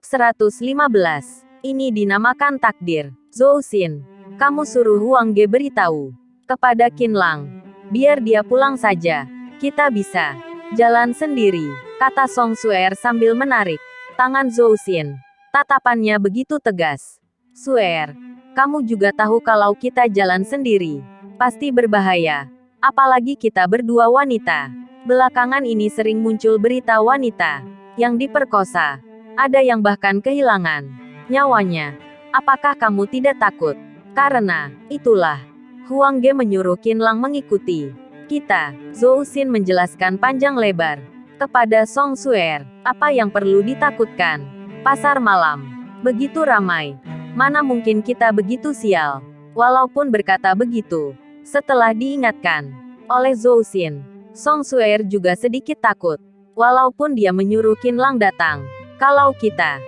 Bab 115. Ini dinamakan takdir. Zhou Xin, kamu suruh Huang Ge beritahu kepada Qin Lang, biar dia pulang saja. Kita bisa jalan sendiri, kata Song Suer sambil menarik tangan Zhou Xin. Tatapannya begitu tegas. Suer, kamu juga tahu kalau kita jalan sendiri pasti berbahaya. Apalagi kita berdua wanita. Belakangan ini sering muncul berita wanita yang diperkosa. Ada yang bahkan kehilangan nyawanya. Apakah kamu tidak takut? Karena itulah, Huang Ge menyuruh Qin Lang mengikuti kita. Zhou Xin menjelaskan panjang lebar kepada Song Suer. Apa yang perlu ditakutkan? Pasar malam begitu ramai. Mana mungkin kita begitu sial? Walaupun berkata begitu, setelah diingatkan oleh Zhou Xin, Song Suer juga sedikit takut. Walaupun dia menyuruh Qin Lang datang. Kalau kita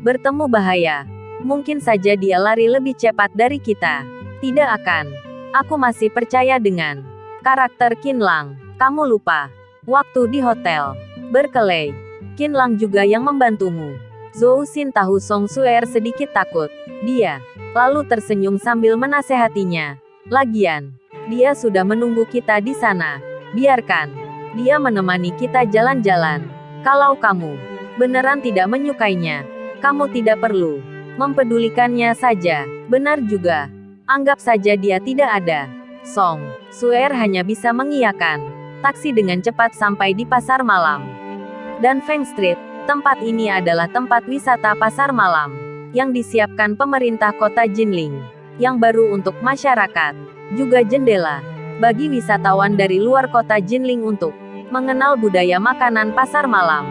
bertemu bahaya, mungkin saja dia lari lebih cepat dari kita. Tidak akan. Aku masih percaya dengan karakter Qin Lang. Kamu lupa waktu di hotel berkelahi. Qin Lang juga yang membantumu. Zhou Xin tahu Song Suer sedikit takut. Dia lalu tersenyum sambil menasehatinya. Lagian, dia sudah menunggu kita di sana. Biarkan dia menemani kita jalan-jalan. Kalau kamu beneran tidak menyukainya, kamu tidak perlu mempedulikannya saja. Benar juga. Anggap saja dia tidak ada. Song Suer hanya bisa mengiyakan. Taksi dengan cepat sampai di pasar malam dan Feng Street. Tempat ini adalah tempat wisata pasar malam yang disiapkan pemerintah kota Jinling, yang baru untuk masyarakat, juga jendela bagi wisatawan dari luar kota Jinling untuk mengenal budaya makanan pasar malam.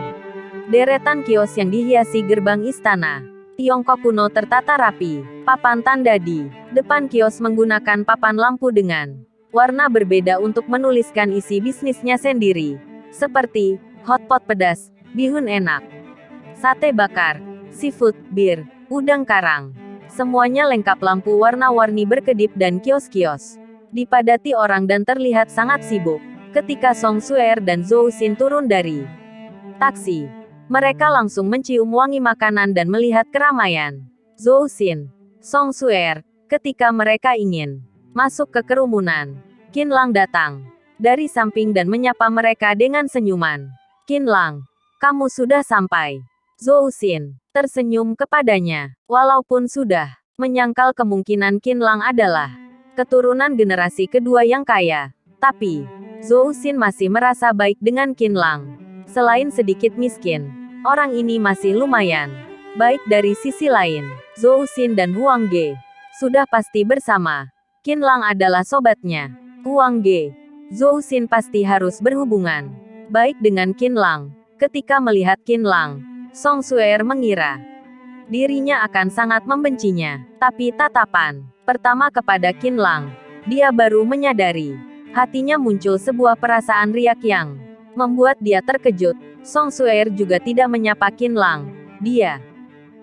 Deretan kios yang dihiasi gerbang istana Tiongkok kuno tertata rapi. Papan tanda di depan kios menggunakan papan lampu dengan warna berbeda untuk menuliskan isi bisnisnya sendiri, seperti hotpot pedas, bihun enak, sate bakar, seafood, bir, udang karang. Semuanya lengkap lampu warna-warni berkedip dan kios-kios dipadati orang dan terlihat sangat sibuk. Ketika Song Suer dan Zhou Xin turun dari taksi, mereka langsung mencium wangi makanan dan melihat keramaian. Zhou Xin, Song Suer, ketika mereka ingin masuk ke kerumunan, Qin Lang datang dari samping dan menyapa mereka dengan senyuman. Qin Lang, kamu sudah sampai. Zhou Xin tersenyum kepadanya. Walaupun sudah menyangkal kemungkinan Qin Lang adalah keturunan generasi kedua yang kaya, tapi Zhou Xin masih merasa baik dengan Qin Lang. Selain sedikit miskin, orang ini masih lumayan baik dari sisi lain. Zhou Xin dan Huang Ge sudah pasti bersama. Qin Lang adalah sobatnya. Huang Ge, Zhou Xin pasti harus berhubungan baik dengan Qin Lang. Ketika melihat Qin Lang, Song Suer mengira dirinya akan sangat membencinya. Tapi tatapan pertama kepada Qin Lang, dia baru menyadari hatinya muncul sebuah perasaan riak yang membuat dia terkejut. Song Suer juga tidak menyapa Qin Lang. Dia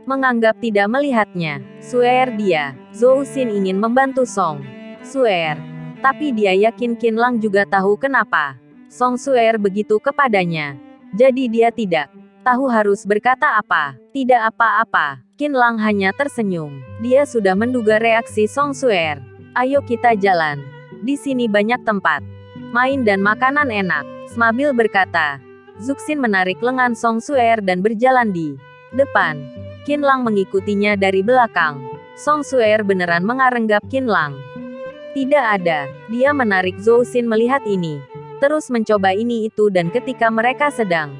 menganggap tidak melihatnya. Suer dia, Zhou Xin ingin membantu Song Suer. Tapi dia yakin Qin Lang juga tahu kenapa Song Suer begitu kepadanya. Jadi dia tidak tahu harus berkata apa. Tidak apa-apa. Qin Lang hanya tersenyum. Dia sudah menduga reaksi Song Suer. Ayo kita jalan. Di sini banyak tempat main dan makanan enak, sambil berkata. Zuxin menarik lengan Song Suer dan berjalan di depan. Qin Lang mengikutinya dari belakang. Song Suer beneran mengarenggap Qin Lang. Tidak ada. Dia menarik Zhou Xin melihat ini. Terus mencoba ini itu dan ketika mereka sedang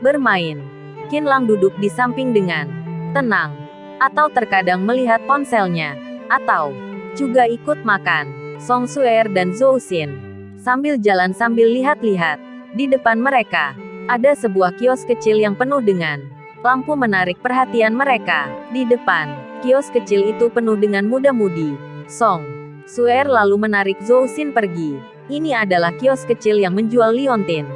bermain, Qin Lang duduk di samping dengan tenang. Atau terkadang melihat ponselnya. Atau juga ikut makan. Song Suer dan Zhou Xin sambil jalan sambil lihat-lihat. Di depan mereka, ada sebuah kios kecil yang penuh dengan lampu menarik perhatian mereka. Di depan, kios kecil itu penuh dengan muda-mudi. Song Suer lalu menarik Zhou Xin pergi. Ini adalah kios kecil yang menjual liontin.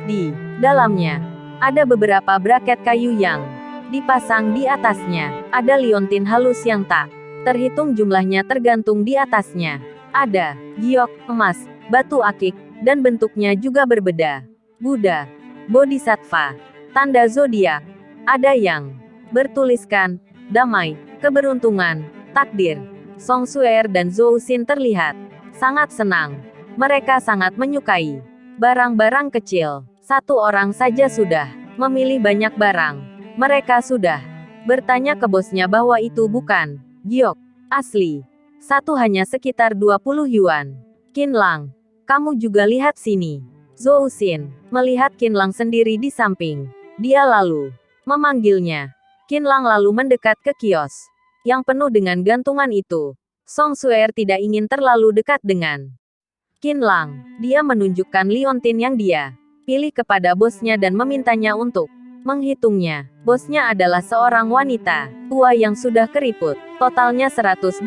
Di dalamnya, ada beberapa braket kayu yang dipasang di atasnya. Ada liontin halus yang tak terhitung jumlahnya tergantung di atasnya. Ada giok, emas, batu akik, dan bentuknya juga berbeda. Buddha, Bodhisattva, tanda zodiak. Ada yang bertuliskan, damai, keberuntungan, takdir. Song Suer dan Zhou Xin terlihat sangat senang. Mereka sangat menyukai barang-barang kecil. Satu orang saja sudah memilih banyak barang. Mereka sudah bertanya ke bosnya bahwa itu bukan giok asli. Satu hanya sekitar 20 yuan. Qinlang, kamu juga lihat sini. Zhou Xin melihat Qinlang sendiri di samping. Dia lalu memanggilnya. Qinlang lalu mendekat ke kios yang penuh dengan gantungan itu. Song Suer tidak ingin terlalu dekat dengan Qinlang. Dia menunjukkan liontin yang dia pilih kepada bosnya dan memintanya untuk menghitungnya. Bosnya adalah seorang wanita tua yang sudah keriput. Totalnya 120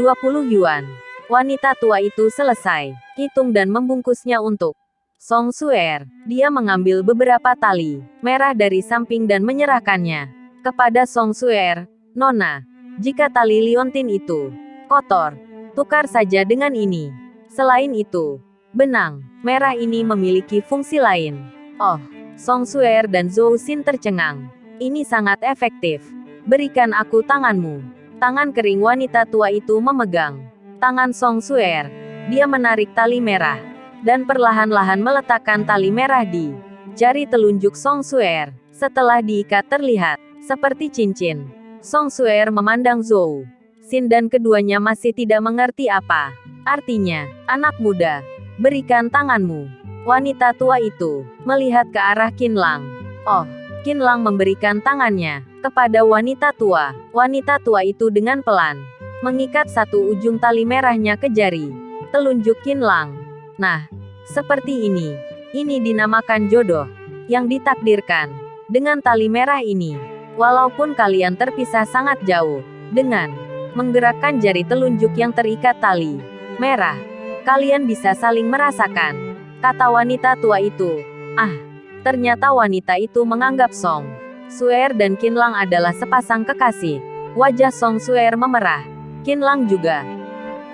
yuan. Wanita tua itu selesai hitung dan membungkusnya untuk Song Suer. Dia mengambil beberapa tali merah dari samping dan menyerahkannya kepada Song Suer. Nona, jika tali liontin itu kotor, tukar saja dengan ini. Selain itu, benang merah ini memiliki fungsi lain. Oh, Song Suer dan Zhou Xin tercengang. Ini sangat efektif. Berikan aku tanganmu. Tangan kering wanita tua itu memegang tangan Song Suer. Dia menarik tali merah dan perlahan-lahan meletakkan tali merah di jari telunjuk Song Suer. Setelah diikat terlihat seperti cincin. Song Suer memandang Zhou Xin dan keduanya masih tidak mengerti apa artinya. Anak muda, berikan tanganmu. Wanita tua itu melihat ke arah Qinlang. Oh, Qinlang memberikan tangannya kepada wanita tua. Wanita tua itu dengan pelan mengikat satu ujung tali merahnya ke jari telunjuk Qinlang. Nah, seperti ini. Ini dinamakan jodoh yang ditakdirkan. Dengan tali merah ini, walaupun kalian terpisah sangat jauh, dengan menggerakkan jari telunjuk yang terikat tali merah, kalian bisa saling merasakan. Kata wanita tua itu. Ah, ternyata wanita itu menganggap Song Suer dan Qinlang adalah sepasang kekasih. Wajah Song Suer memerah. Qinlang juga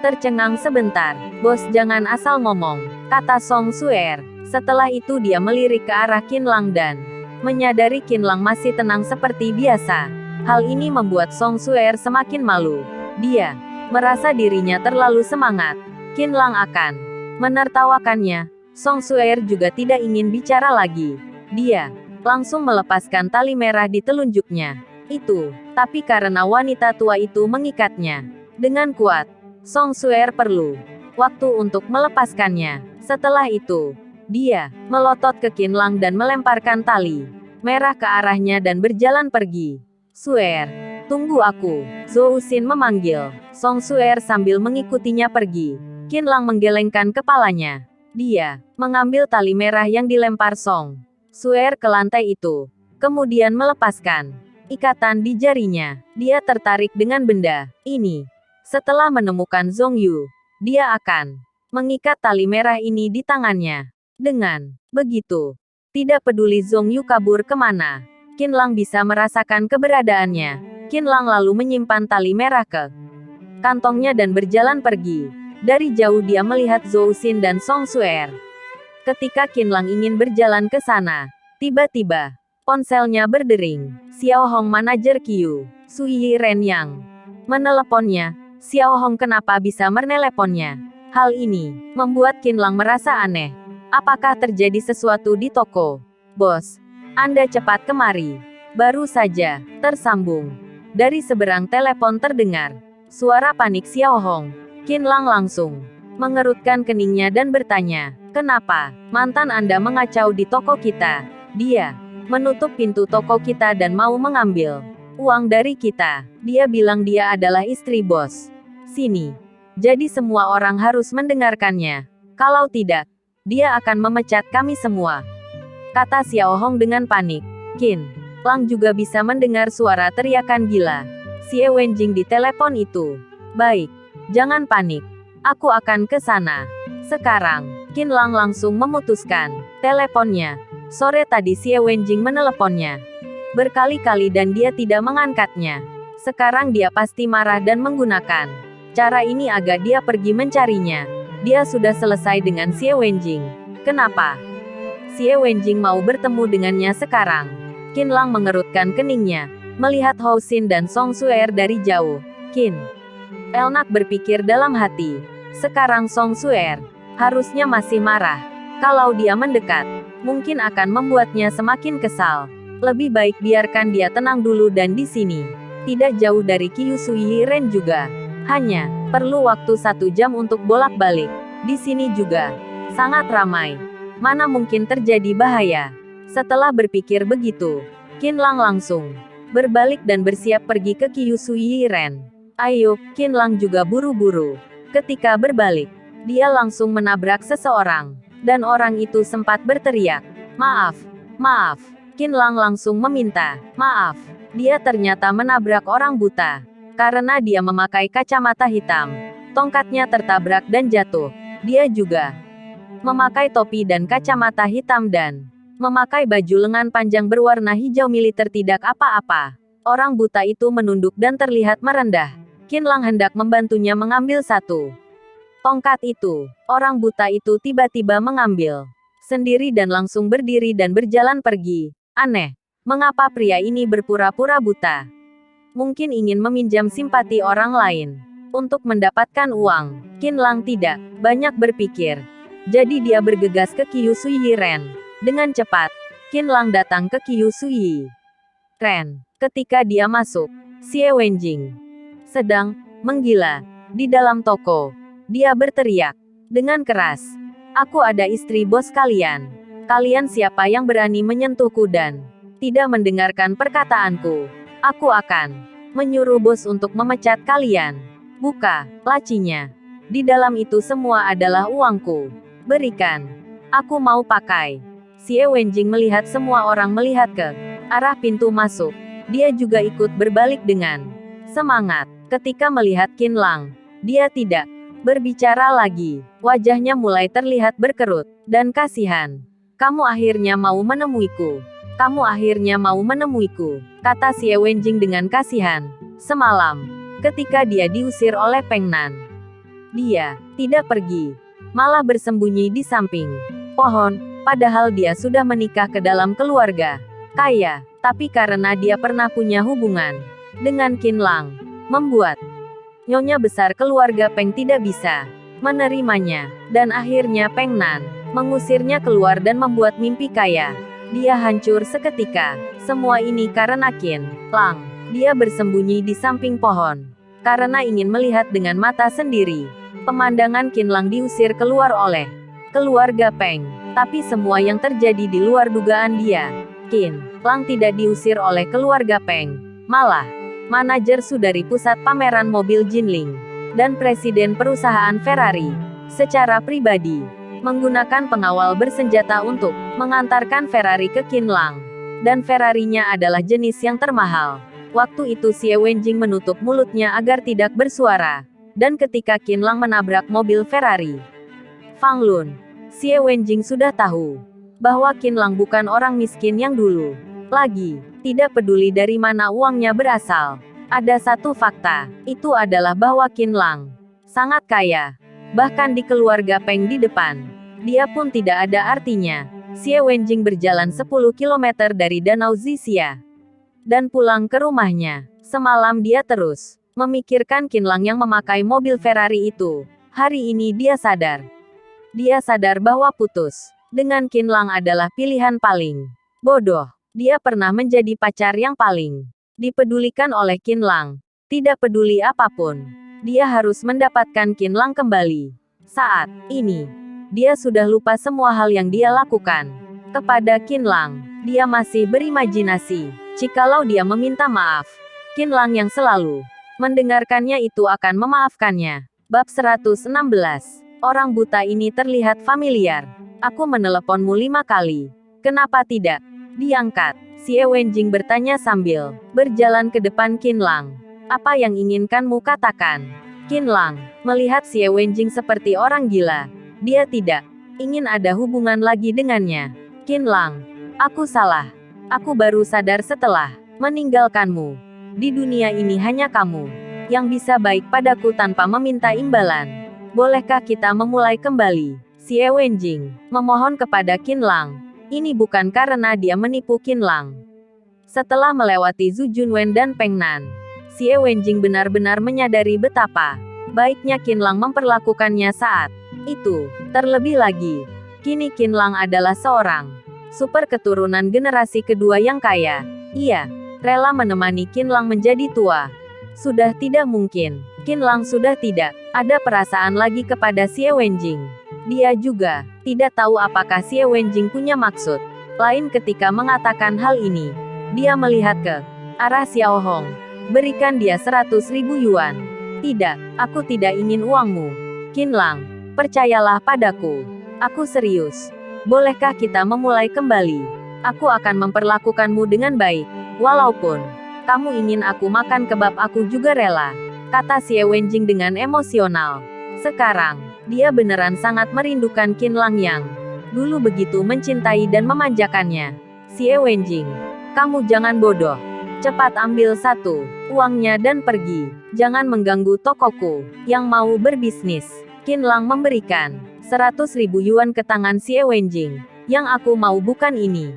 tercengang sebentar. Bos, jangan asal ngomong, kata Song Suer. Setelah itu dia melirik ke arah Qinlang dan menyadari Qinlang masih tenang seperti biasa. Hal ini membuat Song Suer semakin malu. Dia merasa dirinya terlalu semangat. Qinlang akan menertawakannya. Song Suer juga tidak ingin bicara lagi. Dia langsung melepaskan tali merah di telunjuknya itu. Tapi karena wanita tua itu mengikatnya dengan kuat, Song Suer perlu waktu untuk melepaskannya. Setelah itu, dia melotot ke Qinlang dan melemparkan tali merah ke arahnya dan berjalan pergi. Suer, tunggu aku. Zhou Xin memanggil Song Suer sambil mengikutinya pergi. Qinlang menggelengkan kepalanya. Dia mengambil tali merah yang dilempar Song Suer ke lantai itu. Kemudian melepaskan ikatan di jarinya. Dia tertarik dengan benda ini. Setelah menemukan Zhong Yu, dia akan mengikat tali merah ini di tangannya. Dengan begitu, tidak peduli Zhong Yu kabur kemana, Qinlang bisa merasakan keberadaannya. Qinlang lalu menyimpan tali merah ke kantongnya dan berjalan pergi. Dari jauh dia melihat Zhou Xin dan Song Suer. Ketika Qinlang ingin berjalan ke sana, tiba-tiba ponselnya berdering. Xiao Hong, manajer Qiu Suyi Ren yang meneleponnya. Xiao Hong kenapa bisa meneleponnya? Hal ini membuat Qinlang merasa aneh. Apakah terjadi sesuatu di toko? Bos, Anda cepat kemari. Baru saja tersambung. Dari seberang telepon terdengar suara panik Xiao Hong. Qinlang langsung mengerutkan keningnya dan bertanya, kenapa mantan Anda mengacau di toko kita? Dia menutup pintu toko kita dan mau mengambil uang dari kita. Dia bilang dia adalah istri bos sini. Jadi semua orang harus mendengarkannya. Kalau tidak, dia akan memecat kami semua. Kata Xiao Hong dengan panik. Qinlang juga bisa mendengar suara teriakan gila Xie Wenjing di telepon itu. Baik. Jangan panik. Aku akan ke sana sekarang. Qinlang langsung memutuskan teleponnya. Sore tadi Xie Wenjing meneleponnya berkali-kali dan dia tidak mengangkatnya. Sekarang dia pasti marah dan menggunakan cara ini agar dia pergi mencarinya. Dia sudah selesai dengan Xie Wenjing. Kenapa Xie Wenjing mau bertemu dengannya sekarang? Qinlang mengerutkan keningnya. Melihat Hou Xin dan Song Suer dari jauh, Qin Elnak berpikir dalam hati. Sekarang Song Suer harusnya masih marah. Kalau dia mendekat, mungkin akan membuatnya semakin kesal. Lebih baik biarkan dia tenang dulu dan di sini. Tidak jauh dari Kyushu Yiren juga. Hanya perlu waktu 1 jam untuk bolak-balik. Di sini juga sangat ramai. Mana mungkin terjadi bahaya. Setelah berpikir begitu, Qinlang langsung berbalik dan bersiap pergi ke Kyushu Yiren. Ayo, Qinlang juga buru-buru. Ketika berbalik, dia langsung menabrak seseorang. Dan orang itu sempat berteriak, "Maaf, maaf." Qinlang langsung meminta maaf. Dia ternyata menabrak orang buta. Karena dia memakai kacamata hitam, tongkatnya tertabrak dan jatuh. Dia juga memakai topi dan kacamata hitam dan memakai baju lengan panjang berwarna hijau militer tidak apa-apa. Orang buta itu menunduk dan terlihat merendah. Qinlang hendak membantunya mengambil satu tongkat itu. Orang buta itu tiba-tiba mengambil sendiri dan langsung berdiri dan berjalan pergi. Aneh. Mengapa pria ini berpura-pura buta? Mungkin ingin meminjam simpati orang lain untuk mendapatkan uang. Qinlang tidak banyak berpikir. Jadi dia bergegas ke Kyushu Yiren. Dengan cepat, Qinlang datang ke Kyushu Yiren. Ketika dia masuk, Xie Wenjing sedang menggila di dalam toko. Dia berteriak dengan keras, "Aku ada istri bos kalian. Kalian siapa yang berani menyentuhku dan tidak mendengarkan perkataanku? Aku akan menyuruh bos untuk memecat kalian. Buka lacinya. Di dalam itu semua adalah uangku. Berikan. Aku mau pakai." Xie Wenjing melihat semua orang melihat ke arah pintu masuk. Dia juga ikut berbalik dengan semangat. Ketika melihat Qinlang, dia tidak berbicara lagi. Wajahnya mulai terlihat berkerut dan kasihan. "Kamu akhirnya mau menemuiku. Kamu akhirnya mau menemuiku," kata Xie Wenjing dengan kasihan. Semalam, ketika dia diusir oleh Peng Nan, dia tidak pergi, malah bersembunyi di samping pohon. Padahal dia sudah menikah ke dalam keluarga kaya, tapi karena dia pernah punya hubungan dengan Qinlang, membuat nyonya besar keluarga Peng tidak bisa menerimanya, dan akhirnya Peng Nan mengusirnya keluar dan membuat mimpi kaya dia hancur seketika. Semua ini karena Qinlang. Dia bersembunyi di samping pohon karena ingin melihat dengan mata sendiri pemandangan Qinlang diusir keluar oleh keluarga Peng. Tapi semua yang terjadi di luar dugaan dia. Qinlang tidak diusir oleh keluarga Peng. Malah, manajer dari pusat pameran mobil Jinling dan presiden perusahaan Ferrari secara pribadi menggunakan pengawal bersenjata untuk mengantarkan Ferrari ke Qinlang. Dan Ferrarinya adalah jenis yang termahal. Waktu itu Xie Wenjing menutup mulutnya agar tidak bersuara. Dan ketika Qinlang menabrak mobil Ferrari Fang Lun, Xie Wenjing sudah tahu bahwa Qinlang bukan orang miskin yang dulu lagi. Tidak peduli dari mana uangnya berasal. Ada satu fakta, itu adalah bahwa Qinlang sangat kaya. Bahkan di keluarga Peng di depan, dia pun tidak ada artinya. Xie Wenjing berjalan 10 km dari Danau Zixia dan pulang ke rumahnya. Semalam dia terus memikirkan Qinlang yang memakai mobil Ferrari itu. Hari ini dia sadar. Dia sadar bahwa putus dengan Qinlang adalah pilihan paling bodoh. Dia pernah menjadi pacar yang paling dipedulikan oleh Qinlang. Tidak peduli apapun, dia harus mendapatkan Qinlang kembali. Saat ini, dia sudah lupa semua hal yang dia lakukan kepada Qinlang. Dia masih berimajinasi. Jikalau dia meminta maaf, Qinlang yang selalu mendengarkannya itu akan memaafkannya. Bab 116. Orang buta ini terlihat familiar. Aku meneleponmu 5 kali. Kenapa tidak diangkat? Xie Wenjing bertanya sambil berjalan ke depan Qinlang. Apa yang inginkanmu katakan? Qinlang melihat Xie Wenjing seperti orang gila. Dia tidak ingin ada hubungan lagi dengannya. Qinlang, aku salah. Aku baru sadar setelah meninggalkanmu. Di dunia ini hanya kamu yang bisa baik padaku tanpa meminta imbalan. Bolehkah kita memulai kembali? Xie Wenjing memohon kepada Qinlang. Ini bukan karena dia menipu Qinlang. Setelah melewati Zhu Junwen dan Peng Nan, Xie Wenjing benar-benar menyadari betapa baiknya Qinlang memperlakukannya saat itu. Terlebih lagi, kini Qinlang adalah seorang super keturunan generasi kedua yang kaya. Ia rela menemani Qinlang menjadi tua. Sudah tidak mungkin, Qinlang sudah tidak ada perasaan lagi kepada Xie Wenjing. Dia juga tidak tahu apakah Xie Wenjing punya maksud lain ketika mengatakan hal ini. Dia melihat ke arah Xiao Hong. Berikan dia 100.000 yuan. Tidak, aku tidak ingin uangmu. Qinlang, percayalah padaku. Aku serius. Bolehkah kita memulai kembali? Aku akan memperlakukanmu dengan baik. Walaupun kamu ingin aku makan kebab, aku juga rela, kata Xie Wenjing dengan emosional. Sekarang, dia beneran sangat merindukan Qinlang yang dulu begitu mencintai dan memanjakannya. Xie Wenjing, kamu jangan bodoh. Cepat ambil uangnya dan pergi. Jangan mengganggu tokoku yang mau berbisnis. Qinlang memberikan 100.000 yuan ke tangan Xie Wenjing. Yang aku mau bukan ini.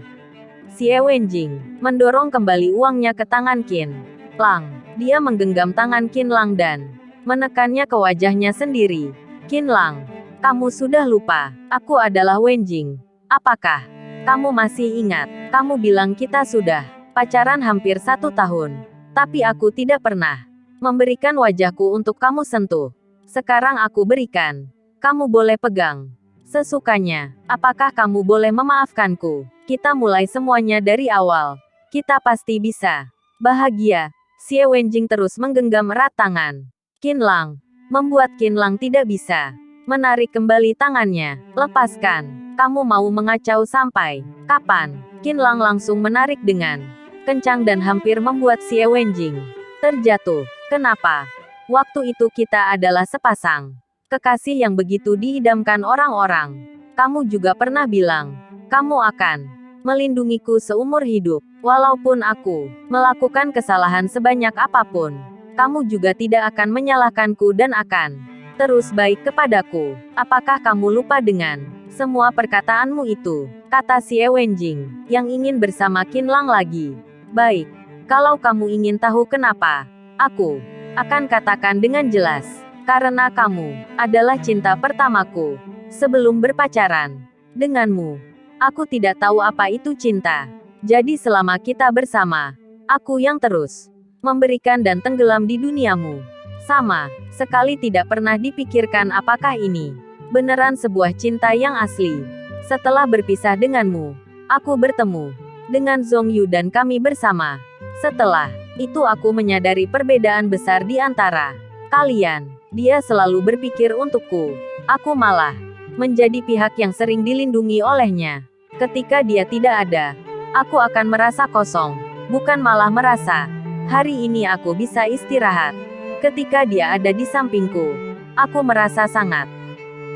Xie Wenjing mendorong kembali uangnya ke tangan Qinlang. Dia menggenggam tangan Qinlang dan menekannya ke wajahnya sendiri. Qinlang, kamu sudah lupa, aku adalah Wenjing. Apakah kamu masih ingat? Kamu bilang kita sudah pacaran hampir 1 tahun. Tapi aku tidak pernah memberikan wajahku untuk kamu sentuh. Sekarang aku berikan. Kamu boleh pegang sesukanya. Apakah kamu boleh memaafkanku? Kita mulai semuanya dari awal. Kita pasti bisa bahagia. Xie Wenjing terus menggenggam erat tangan Qinlang, membuat Qinlang tidak bisa menarik kembali tangannya. Lepaskan. Kamu mau mengacau sampai kapan? Qinlang langsung menarik dengan kencang dan hampir membuat Xie Wenjing terjatuh. Kenapa? Waktu itu kita adalah sepasang kekasih yang begitu diidamkan orang-orang. Kamu juga pernah bilang, kamu akan melindungiku seumur hidup. Walaupun aku melakukan kesalahan sebanyak apapun, kamu juga tidak akan menyalahkanku dan akan terus baik kepadaku. Apakah kamu lupa dengan semua perkataanmu itu? Kata Xie Wenjing, yang ingin bersama Qinlang lagi. Baik, kalau kamu ingin tahu kenapa, aku akan katakan dengan jelas. Karena kamu adalah cinta pertamaku. Sebelum berpacaran denganmu, aku tidak tahu apa itu cinta. Jadi selama kita bersama, aku yang terus memberikan dan tenggelam di duniamu. Sama sekali tidak pernah dipikirkan apakah ini beneran sebuah cinta yang asli. Setelah berpisah denganmu, aku bertemu dengan Zhong Yu dan kami bersama. Setelah itu aku menyadari perbedaan besar di antara kalian. Dia selalu berpikir untukku. Aku malah menjadi pihak yang sering dilindungi olehnya. Ketika dia tidak ada, aku akan merasa kosong. Bukan malah merasa, hari ini aku bisa istirahat. Ketika dia ada di sampingku, aku merasa sangat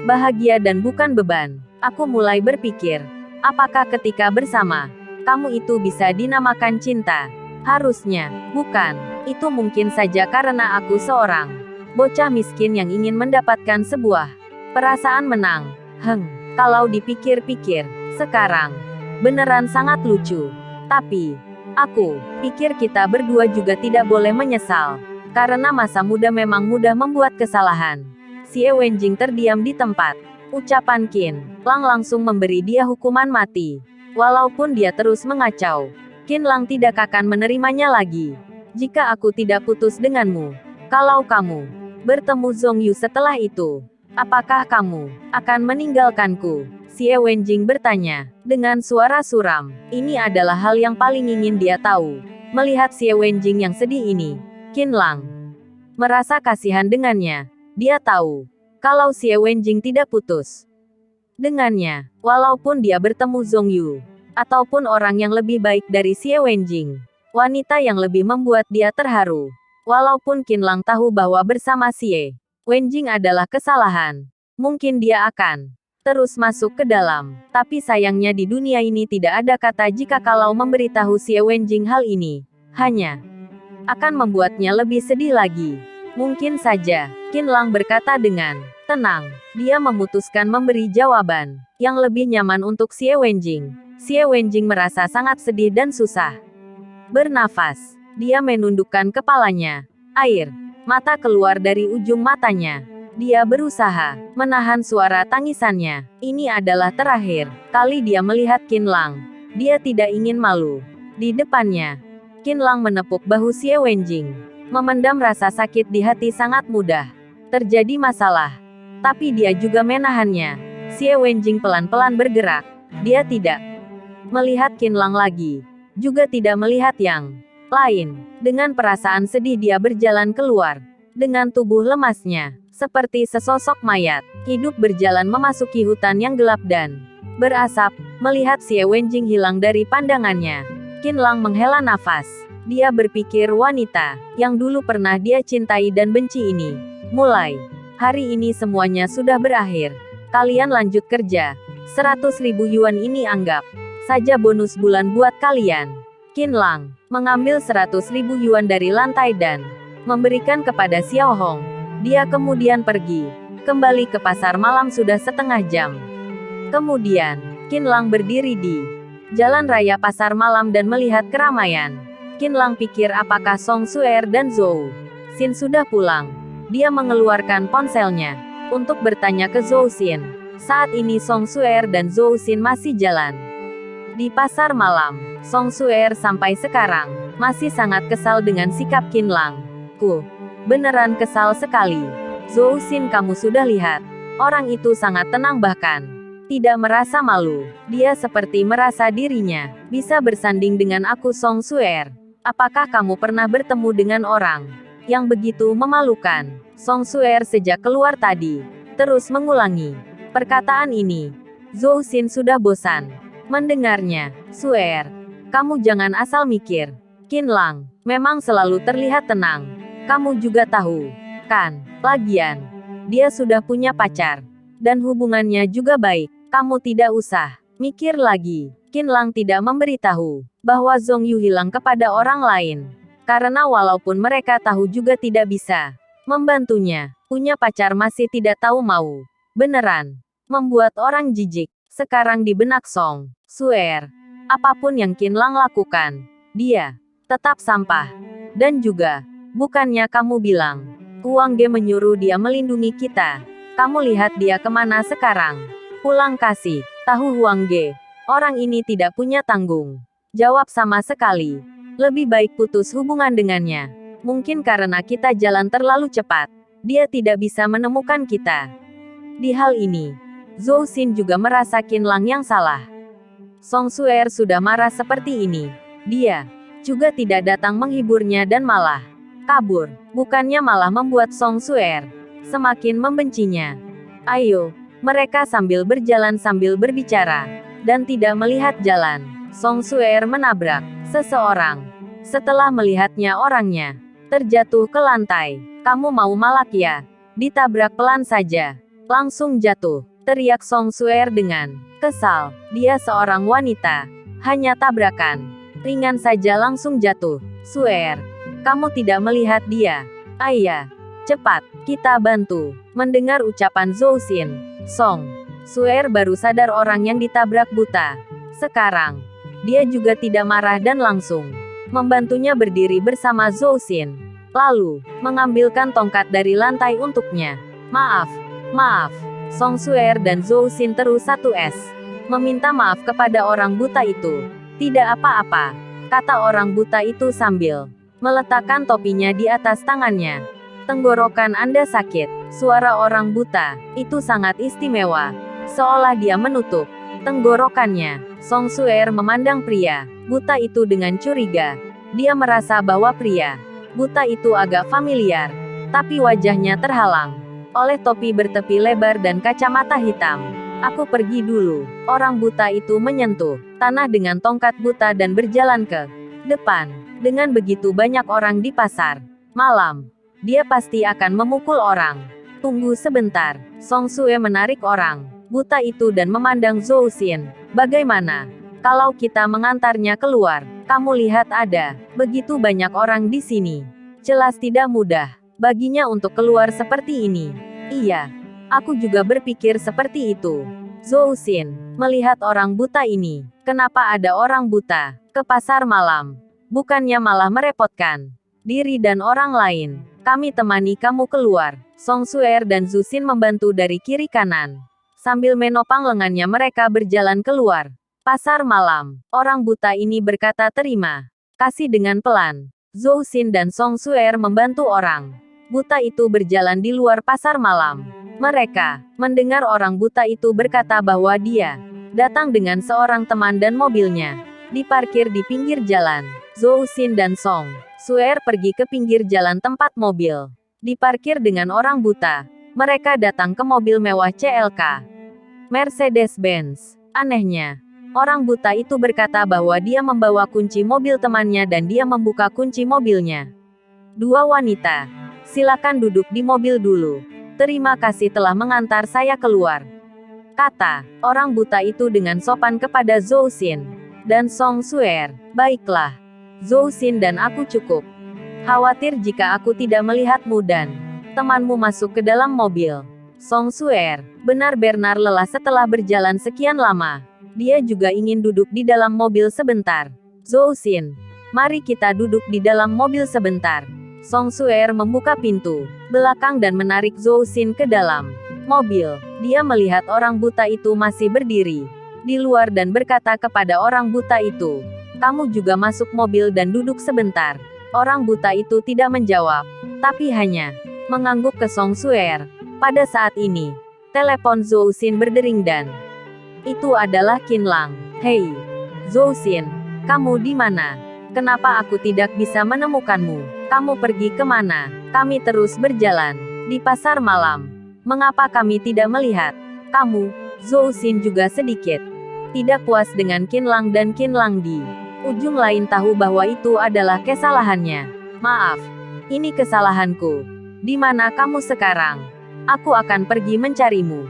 bahagia dan bukan beban. Aku mulai berpikir, apakah ketika bersama kamu itu bisa dinamakan cinta? Harusnya, bukan. Itu mungkin saja karena aku seorang bocah miskin yang ingin mendapatkan sebuah perasaan menang. Kalau dipikir-pikir, sekarang beneran sangat lucu. Tapi, aku pikir kita berdua juga tidak boleh menyesal. Karena masa muda memang mudah membuat kesalahan. Xie Wenjing terdiam di tempat. Ucapan Qinlang langsung memberi dia hukuman mati. Walaupun dia terus mengacau, Qinlang tidak akan menerimanya lagi. Jika aku tidak putus denganmu, kalau kamu bertemu Zhong Yu setelah itu, apakah kamu akan meninggalkanku? Xie Wenjing bertanya dengan suara suram. Ini adalah hal yang paling ingin dia tahu. Melihat Xie Wenjing yang sedih ini, Qinlang merasa kasihan dengannya. Dia tahu kalau Xie Wenjing tidak putus dengannya, walaupun dia bertemu Zhong Yu, ataupun orang yang lebih baik dari Xie Wenjing, wanita yang lebih membuat dia terharu. Walaupun Qinlang tahu bahwa bersama Xie Wenjing adalah kesalahan, mungkin dia akan terus masuk ke dalam. Tapi sayangnya di dunia ini tidak ada kata jika kalau memberitahu Xie Wenjing hal ini, hanya akan membuatnya lebih sedih lagi. Mungkin saja, Qinlang berkata dengan tenang. Dia memutuskan memberi jawaban yang lebih nyaman untuk Xie Wenjing. Xie Wenjing merasa sangat sedih dan susah Bernafas. Dia menundukkan kepalanya. Air mata keluar dari ujung matanya. Dia berusaha menahan suara tangisannya. Ini adalah terakhir kali dia melihat Qinlang. Dia tidak ingin malu. Di depannya, Qinlang menepuk bahu Xie Wenjing. Memendam rasa sakit di hati sangat mudah. Terjadi masalah. Tapi dia juga menahannya. Xie Wenjing pelan-pelan bergerak. Dia tidak melihat Qinlang lagi. Juga tidak melihat yang lain. Dengan perasaan sedih dia berjalan keluar. Dengan tubuh lemasnya, seperti sesosok mayat, hidup berjalan memasuki hutan yang gelap dan berasap. Melihat Xie Wenjing hilang dari pandangannya, Qinlang menghela nafas. Dia berpikir wanita yang dulu pernah dia cintai dan benci ini. Mulai hari ini semuanya sudah berakhir. Kalian lanjut kerja. 100.000 yuan ini anggap saja bonus bulan buat kalian. Qinlang mengambil 100.000 yuan dari lantai dan memberikan kepada Xiao Hong. Dia kemudian pergi. Kembali ke pasar malam sudah setengah jam. Kemudian, Qinlang berdiri di jalan raya pasar malam dan melihat keramaian. Qinlang pikir apakah Song Suer dan Zhou Xin sudah pulang. Dia mengeluarkan ponselnya untuk bertanya ke Zhou Xin. Saat ini Song Suer dan Zhou Xin masih jalan di pasar malam. Song Suer sampai sekarang masih sangat kesal dengan sikap Qinlang. Beneran kesal sekali. Zhou Xin, kamu sudah lihat. Orang itu sangat tenang bahkan tidak merasa malu. Dia seperti merasa dirinya bisa bersanding dengan aku. Song Suer, apakah kamu pernah bertemu dengan orang yang begitu memalukan? Song Suer sejak keluar tadi terus mengulangi perkataan ini. Zhou Xin sudah bosan mendengarnya. Suer, kamu jangan asal mikir. Qinlang memang selalu terlihat tenang. Kamu juga tahu, kan? Lagian, dia sudah punya pacar. Dan hubungannya juga baik. Kamu tidak usah mikir lagi. Qinlang tidak memberitahu bahwa Zhong Yu hilang kepada orang lain. Karena walaupun mereka tahu juga tidak bisa membantunya. Punya pacar masih tidak tahu mau. Beneran. Membuat orang jijik. Sekarang di benak Song Suer, apapun yang Qinlang lakukan, dia tetap sampah. Dan juga, bukannya kamu bilang, Huang Ge menyuruh dia melindungi kita. Kamu lihat dia kemana sekarang? Pulang kasih tahu Huang Ge. Orang ini tidak punya tanggung jawab sama sekali. Lebih baik putus hubungan dengannya. Mungkin karena kita jalan terlalu cepat. Dia tidak bisa menemukan kita. Di hal ini, Zhou Xin juga merasa Qinlang yang salah. Song Suer sudah marah seperti ini. Dia juga tidak datang menghiburnya dan malah kabur. Bukannya malah membuat Song Suer semakin membencinya. Ayo, mereka sambil berjalan sambil berbicara dan tidak melihat jalan. Song Suer menabrak seseorang. Setelah melihatnya orangnya terjatuh ke lantai. Kamu mau malak ya? Ditabrak pelan saja. Langsung jatuh. Teriak Song Suer dengan kesal. Dia seorang wanita. Hanya tabrakan ringan saja langsung jatuh. Suer, kamu tidak melihat dia? Ayah, cepat, kita bantu. Mendengar ucapan Zhou Xin, Song Suer baru sadar orang yang ditabrak buta. Sekarang, dia juga tidak marah dan langsung membantunya berdiri bersama Zhou Xin. Lalu, mengambilkan tongkat dari lantai untuknya. Maaf, maaf. Song Suer dan Zhou Xin terus satu es. Meminta maaf kepada orang buta itu. Tidak apa-apa, kata orang buta itu sambil meletakkan topinya di atas tangannya. Tenggorokan Anda sakit. Suara orang buta itu sangat istimewa. Seolah dia menutup tenggorokannya. Song Suer memandang pria buta itu dengan curiga. Dia merasa bahwa pria buta itu agak familiar. Tapi wajahnya terhalang oleh topi bertepi lebar dan kacamata hitam. Aku pergi dulu. Orang buta itu menyentuh tanah dengan tongkat buta dan berjalan ke depan. Dengan begitu banyak orang di pasar malam, dia pasti akan memukul orang. Tunggu sebentar. Song Sue menarik orang buta itu dan memandang Zhou Xin. Bagaimana kalau kita mengantarnya keluar? Kamu lihat ada begitu banyak orang di sini. Jelas tidak mudah baginya untuk keluar seperti ini. Iya, aku juga berpikir seperti itu. Zhou Xin melihat orang buta ini. Kenapa ada orang buta ke pasar malam? bukannya malah merepotkan diri dan orang lain. Kami temani kamu keluar. Song Suer dan Zusin membantu dari kiri kanan. Sambil menopang lengannya mereka berjalan keluar. Pasar malam. Orang buta ini berkata terima kasih dengan pelan. Zhou Xin dan Song Suer membantu orang buta itu berjalan di luar pasar malam. Mereka mendengar orang buta itu berkata bahwa dia datang dengan seorang teman dan mobilnya diparkir di pinggir jalan. Zhou Xin dan Song Suer pergi ke pinggir jalan tempat mobil diparkir dengan orang buta. Mereka datang ke mobil mewah CLK Mercedes-Benz. Anehnya, orang buta itu berkata bahwa dia membawa kunci mobil temannya dan dia membuka kunci mobilnya. Dua wanita, silakan duduk di mobil dulu. Terima kasih telah mengantar saya keluar, kata orang buta itu dengan sopan kepada Zhou Xin dan Song Suer. Baiklah, Zhou Xin dan aku cukup khawatir jika aku tidak melihatmu dan temanmu masuk ke dalam mobil. Song Suer benar-benar lelah setelah berjalan sekian lama. Dia juga ingin duduk di dalam mobil sebentar. Zhou Xin, mari kita duduk di dalam mobil sebentar. Song Suer membuka pintu belakang dan menarik Zhou Xin ke dalam mobil. Dia melihat orang buta itu masih berdiri di luar dan berkata kepada orang buta itu, kamu juga masuk mobil dan duduk sebentar. Orang buta itu tidak menjawab, tapi hanya mengangguk ke Song Suer. Pada saat ini, telepon Zhou Xin berdering dan itu adalah Qin Lang. Hei, Zhou Xin, kamu di mana? Kenapa aku tidak bisa menemukanmu? Kamu pergi kemana? Kami terus berjalan di pasar malam. Mengapa kami tidak melihat kamu? Zhou Xin juga sedikit tidak puas dengan Qin Lang dan Qin Lang di ujung lain tahu bahwa itu adalah kesalahannya. Maaf, ini kesalahanku. Di mana kamu sekarang? Aku akan pergi mencarimu.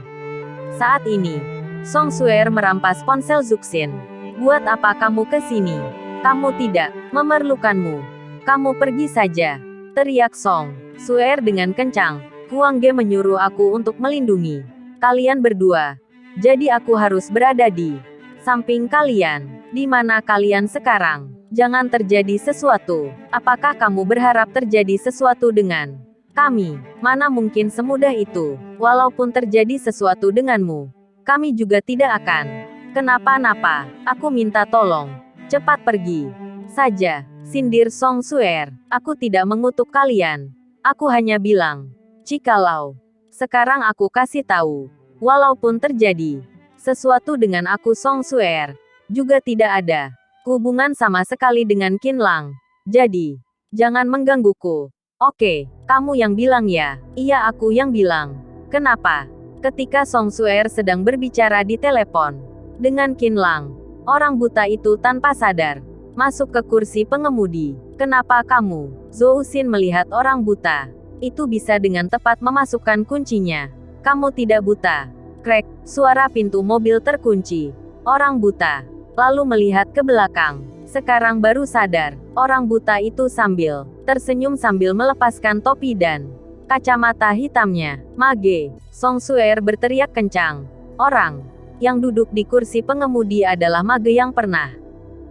Saat ini, Song Suer merampas ponsel Zuxin. Buat apa kamu ke sini? Kamu tidak memerlukanmu. Kamu pergi saja, teriak Song Suer dengan kencang. Huang Ge menyuruh aku untuk melindungi kalian berdua. Jadi aku harus berada di samping kalian. Di mana kalian sekarang? Jangan terjadi sesuatu. Apakah kamu berharap terjadi sesuatu dengan kami? Mana mungkin semudah itu. Walaupun terjadi sesuatu denganmu, kami juga tidak akan kenapa-napa. Aku minta tolong. Cepat pergi saja, sindir Song Suer. Aku tidak mengutuk kalian. Aku hanya bilang, jikalau sekarang aku kasih tahu, walaupun terjadi sesuatu dengan aku Song Suer, juga tidak ada hubungan sama sekali dengan Qin Lang. Jadi, jangan menggangguku. Oke, kamu yang bilang ya? Iya, aku yang bilang. Kenapa? Ketika Song Suer sedang berbicara di telepon dengan Qin Lang, orang buta itu tanpa sadar masuk ke kursi pengemudi. Kenapa kamu? Zhou Xin melihat orang buta itu bisa dengan tepat memasukkan kuncinya. Kamu tidak buta. Krek, suara pintu mobil terkunci. Orang buta lalu melihat ke belakang. Sekarang baru sadar, orang buta itu sambil tersenyum sambil melepaskan topi dan kacamata hitamnya. Mage, Song Suer berteriak kencang. Orang yang duduk di kursi pengemudi adalah mage yang pernah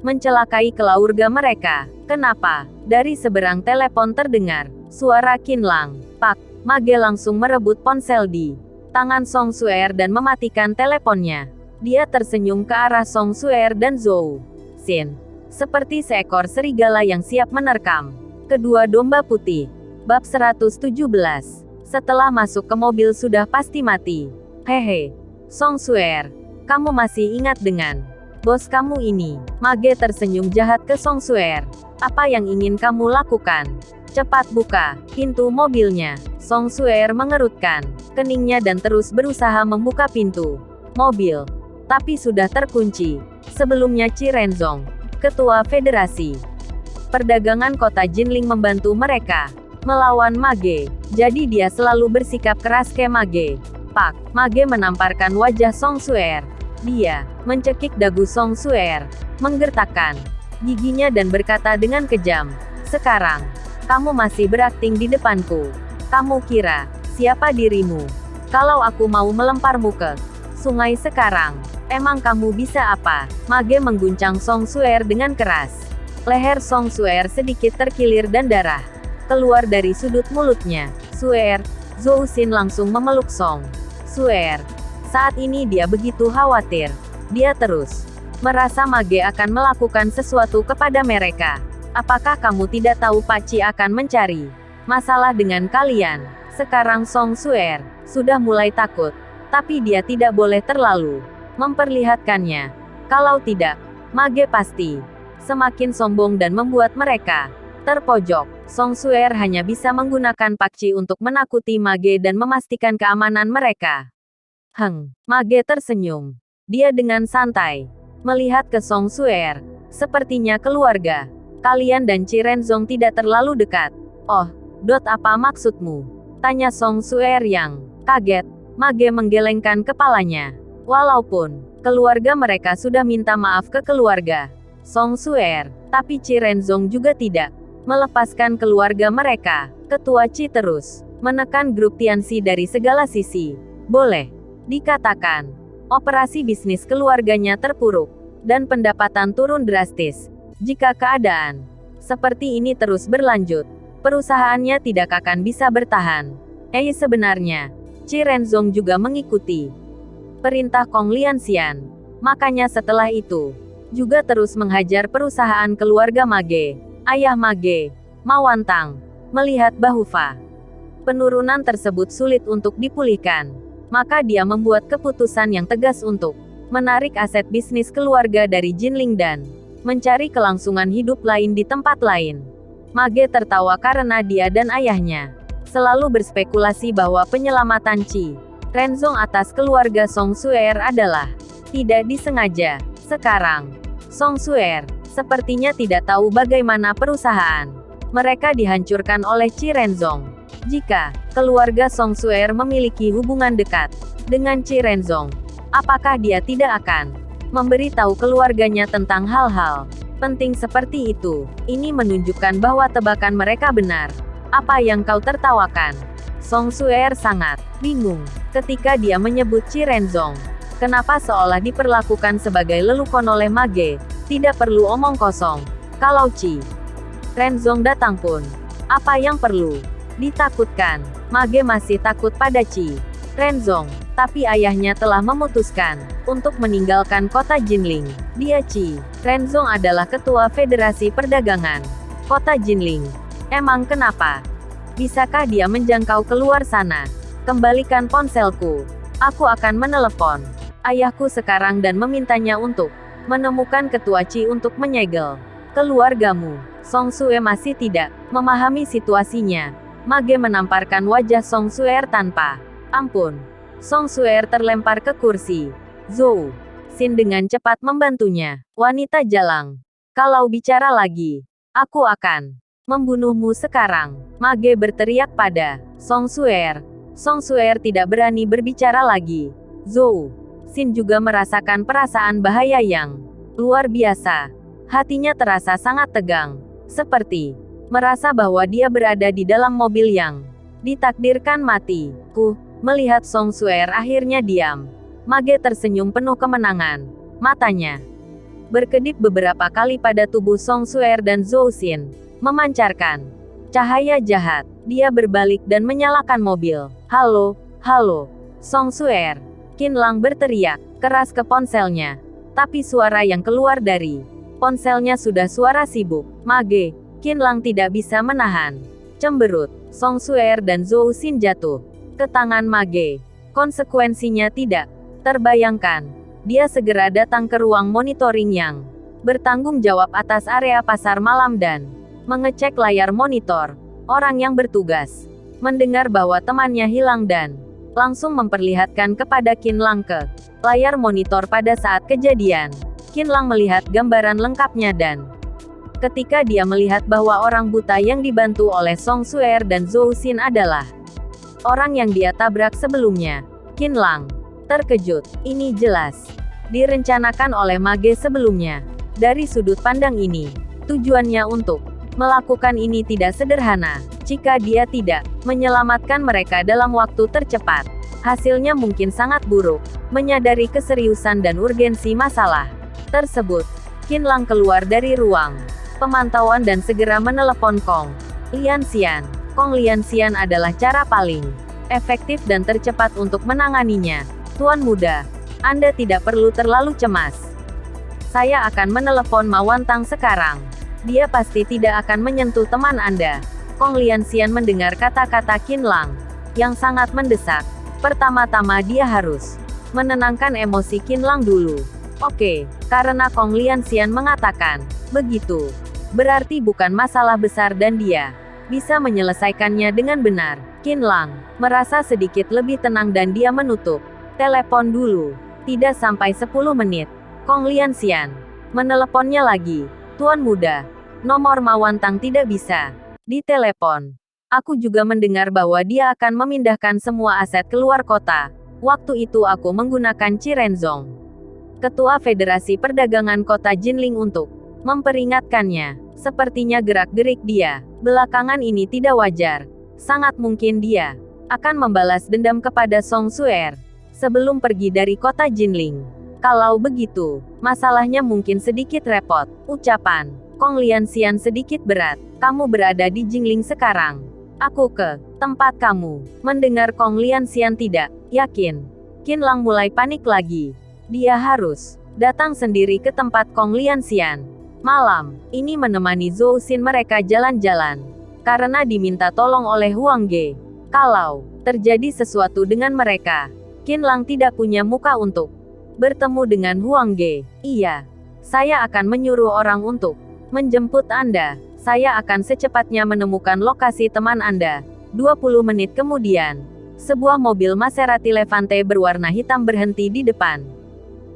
mencelakai keluarga mereka. Kenapa? Dari seberang telepon terdengar suara Qin Lang. Pak, mage langsung merebut ponsel di tangan Song Suer dan mematikan teleponnya. Dia tersenyum ke arah Song Suer dan Zhou Xin, seperti seekor serigala yang siap menerkam kedua domba putih. Bab 117. Setelah masuk ke mobil sudah pasti mati. Hehe, Song Suer, kamu masih ingat dengan bos kamu ini? Mage tersenyum jahat ke Song Suer. Apa yang ingin kamu lakukan? Cepat buka pintu mobilnya. Song Suer mengerutkan keningnya dan terus berusaha membuka pintu mobil, tapi sudah terkunci. Sebelumnya Qi Renzong, ketua Federasi Perdagangan Kota Jinling, membantu mereka melawan Mage. Jadi dia selalu bersikap keras ke Mage. Pak, Mage menamparkan wajah Song Suer. Dia mencekik dagu Song Suer, menggertakkan giginya dan berkata dengan kejam, sekarang kamu masih berakting di depanku. Kamu kira siapa dirimu? Kalau aku mau melemparmu ke sungai sekarang, emang kamu bisa apa? Mage mengguncang Song Suer dengan keras. Leher Song Suer sedikit terkilir dan darah keluar dari sudut mulutnya. Suer, Zhou Xin langsung memeluk Song Suer. Saat ini dia begitu khawatir. Dia terus merasa Mage akan melakukan sesuatu kepada mereka. Apakah kamu tidak tahu Pak Ci akan mencari masalah dengan kalian? Sekarang Song Suer sudah mulai takut. Tapi dia tidak boleh terlalu memperlihatkannya. Kalau tidak, Mage pasti semakin sombong dan membuat mereka terpojok. Song Suer hanya bisa menggunakan Pak Ci untuk menakuti Mage dan memastikan keamanan mereka. Mage tersenyum. Dia dengan santai melihat ke Song Suer. Sepertinya keluarga kalian dan Qi Renzong tidak terlalu dekat. Oh, apa maksudmu? Tanya Song Suer yang kaget. Mage menggelengkan kepalanya. Walaupun keluarga mereka sudah minta maaf ke keluarga Song Suer, tapi Qi Renzong juga tidak melepaskan keluarga mereka. Ketua Qi terus menekan grup Tianxi dari segala sisi. Boleh dikatakan, operasi bisnis keluarganya terpuruk, dan pendapatan turun drastis. Jika keadaan seperti ini terus berlanjut, perusahaannya tidak akan bisa bertahan. Sebenarnya, Qi Renzong juga mengikuti perintah Kong Lianxian. Makanya setelah itu, juga terus menghajar perusahaan keluarga Mage. Ayah Mage, Ma Wantang, melihat bahwa penurunan tersebut sulit untuk dipulihkan. Maka dia membuat keputusan yang tegas untuk menarik aset bisnis keluarga dari Jinling dan mencari kelangsungan hidup lain di tempat lain. Mage tertawa karena dia dan ayahnya selalu berspekulasi bahwa penyelamatan Qi Renzong atas keluarga Song Suer adalah tidak disengaja. Sekarang, Song Suer sepertinya tidak tahu bagaimana perusahaan mereka dihancurkan oleh Qi Renzong. Jika keluarga Song Suer memiliki hubungan dekat dengan Qi Renzong, apakah dia tidak akan memberitahu keluarganya tentang hal-hal penting seperti itu? Ini menunjukkan bahwa tebakan mereka benar. Apa yang kau tertawakan? Song Suer sangat bingung ketika dia menyebut Qi Renzong. Kenapa seolah diperlakukan sebagai lelucon oleh Mage? Tidak perlu omong kosong. Kalau Qi Renzong datang pun, apa yang perlu ditakutkan? Mage masih takut pada Qi Renzong, tapi ayahnya telah memutuskan untuk meninggalkan kota Jinling. Dia Qi Renzong adalah ketua Federasi Perdagangan kota Jinling. Emang kenapa? Bisakah dia menjangkau keluar sana? Kembalikan ponselku. Aku akan menelepon ayahku sekarang dan memintanya untuk menemukan ketua Qi untuk menyegel keluargamu. Song Suer masih tidak memahami situasinya. Mage menamparkan wajah Song Suer tanpa ampun. Song Suer terlempar ke kursi. Zhou Xin dengan cepat membantunya. Wanita jalang. Kalau bicara lagi, aku akan membunuhmu sekarang. Mage berteriak pada Song Suer. Song Suer tidak berani berbicara lagi. Zhou Xin juga merasakan perasaan bahaya yang luar biasa. Hatinya terasa sangat tegang. Seperti merasa bahwa dia berada di dalam mobil yang ditakdirkan mati. Melihat Song Suer akhirnya diam. Mage tersenyum penuh kemenangan. Matanya berkedip beberapa kali pada tubuh Song Suer dan Zhou Xin, memancarkan cahaya jahat. Dia berbalik dan menyalakan mobil. Halo, Song Suer. Qin Lang berteriak keras ke ponselnya. Tapi suara yang keluar dari ponselnya sudah suara sibuk. Mage, Qin Lang tidak bisa menahan cemberut. Song Suer dan Zhou Xin jatuh ke tangan Mage. Konsekuensinya tidak terbayangkan. Dia segera datang ke ruang monitoring yang bertanggung jawab atas area pasar malam dan mengecek layar monitor. Orang yang bertugas mendengar bahwa temannya hilang dan langsung memperlihatkan kepada Qin Lang ke layar monitor pada saat kejadian. Qin Lang melihat gambaran lengkapnya dan ketika dia melihat bahwa orang buta yang dibantu oleh Song Suer dan Zhou Xin adalah orang yang dia tabrak sebelumnya, Qin Lang terkejut. Ini jelas direncanakan oleh Mage sebelumnya. Dari sudut pandang ini, tujuannya untuk melakukan ini tidak sederhana. Jika dia tidak menyelamatkan mereka dalam waktu tercepat, hasilnya mungkin sangat buruk. Menyadari keseriusan dan urgensi masalah tersebut, Qin Lang keluar dari ruang pemantauan dan segera menelepon Kong Lianxian. Kong Lianxian adalah cara paling efektif dan tercepat untuk menanganinya. Tuan muda, Anda tidak perlu terlalu cemas. Saya akan menelepon Ma Wantang sekarang. Dia pasti tidak akan menyentuh teman Anda. Kong Lianxian mendengar kata-kata Qin Lang yang sangat mendesak. Pertama-tama dia harus menenangkan emosi Qin Lang dulu. Oke, karena Kong Lianxian mengatakan begitu, berarti bukan masalah besar dan dia bisa menyelesaikannya dengan benar. Qin Lang merasa sedikit lebih tenang dan dia menutup telepon dulu. Tidak sampai 10 menit, Kong Lianxian meneleponnya lagi. Tuan muda, nomor Ma Wantang tidak bisa ditelepon. Aku juga mendengar bahwa dia akan memindahkan semua aset keluar kota. Waktu itu aku menggunakan Chirenzong, Ketua Federasi Perdagangan Kota Jinling untuk memperingatkannya. Sepertinya gerak-gerik dia belakangan ini tidak wajar. Sangat mungkin dia akan membalas dendam kepada Song Suer sebelum pergi dari kota Jinling. Kalau begitu, masalahnya mungkin sedikit repot. Ucapan Kong Lianxian sedikit berat. Kamu berada di Jinling sekarang. Aku ke tempat kamu. Mendengar Kong Lianxian tidak yakin, Qin Lang mulai panik lagi. Dia harus datang sendiri ke tempat Kong Lianxian. Malam ini menemani Zhou Xin mereka jalan-jalan. Karena diminta tolong oleh Huang Ge. Kalau terjadi sesuatu dengan mereka, Qin Lang tidak punya muka untuk bertemu dengan Huang Ge. Iya, saya akan menyuruh orang untuk menjemput Anda. Saya akan secepatnya menemukan lokasi teman Anda. 20 menit kemudian, sebuah mobil Maserati Levante berwarna hitam berhenti di depan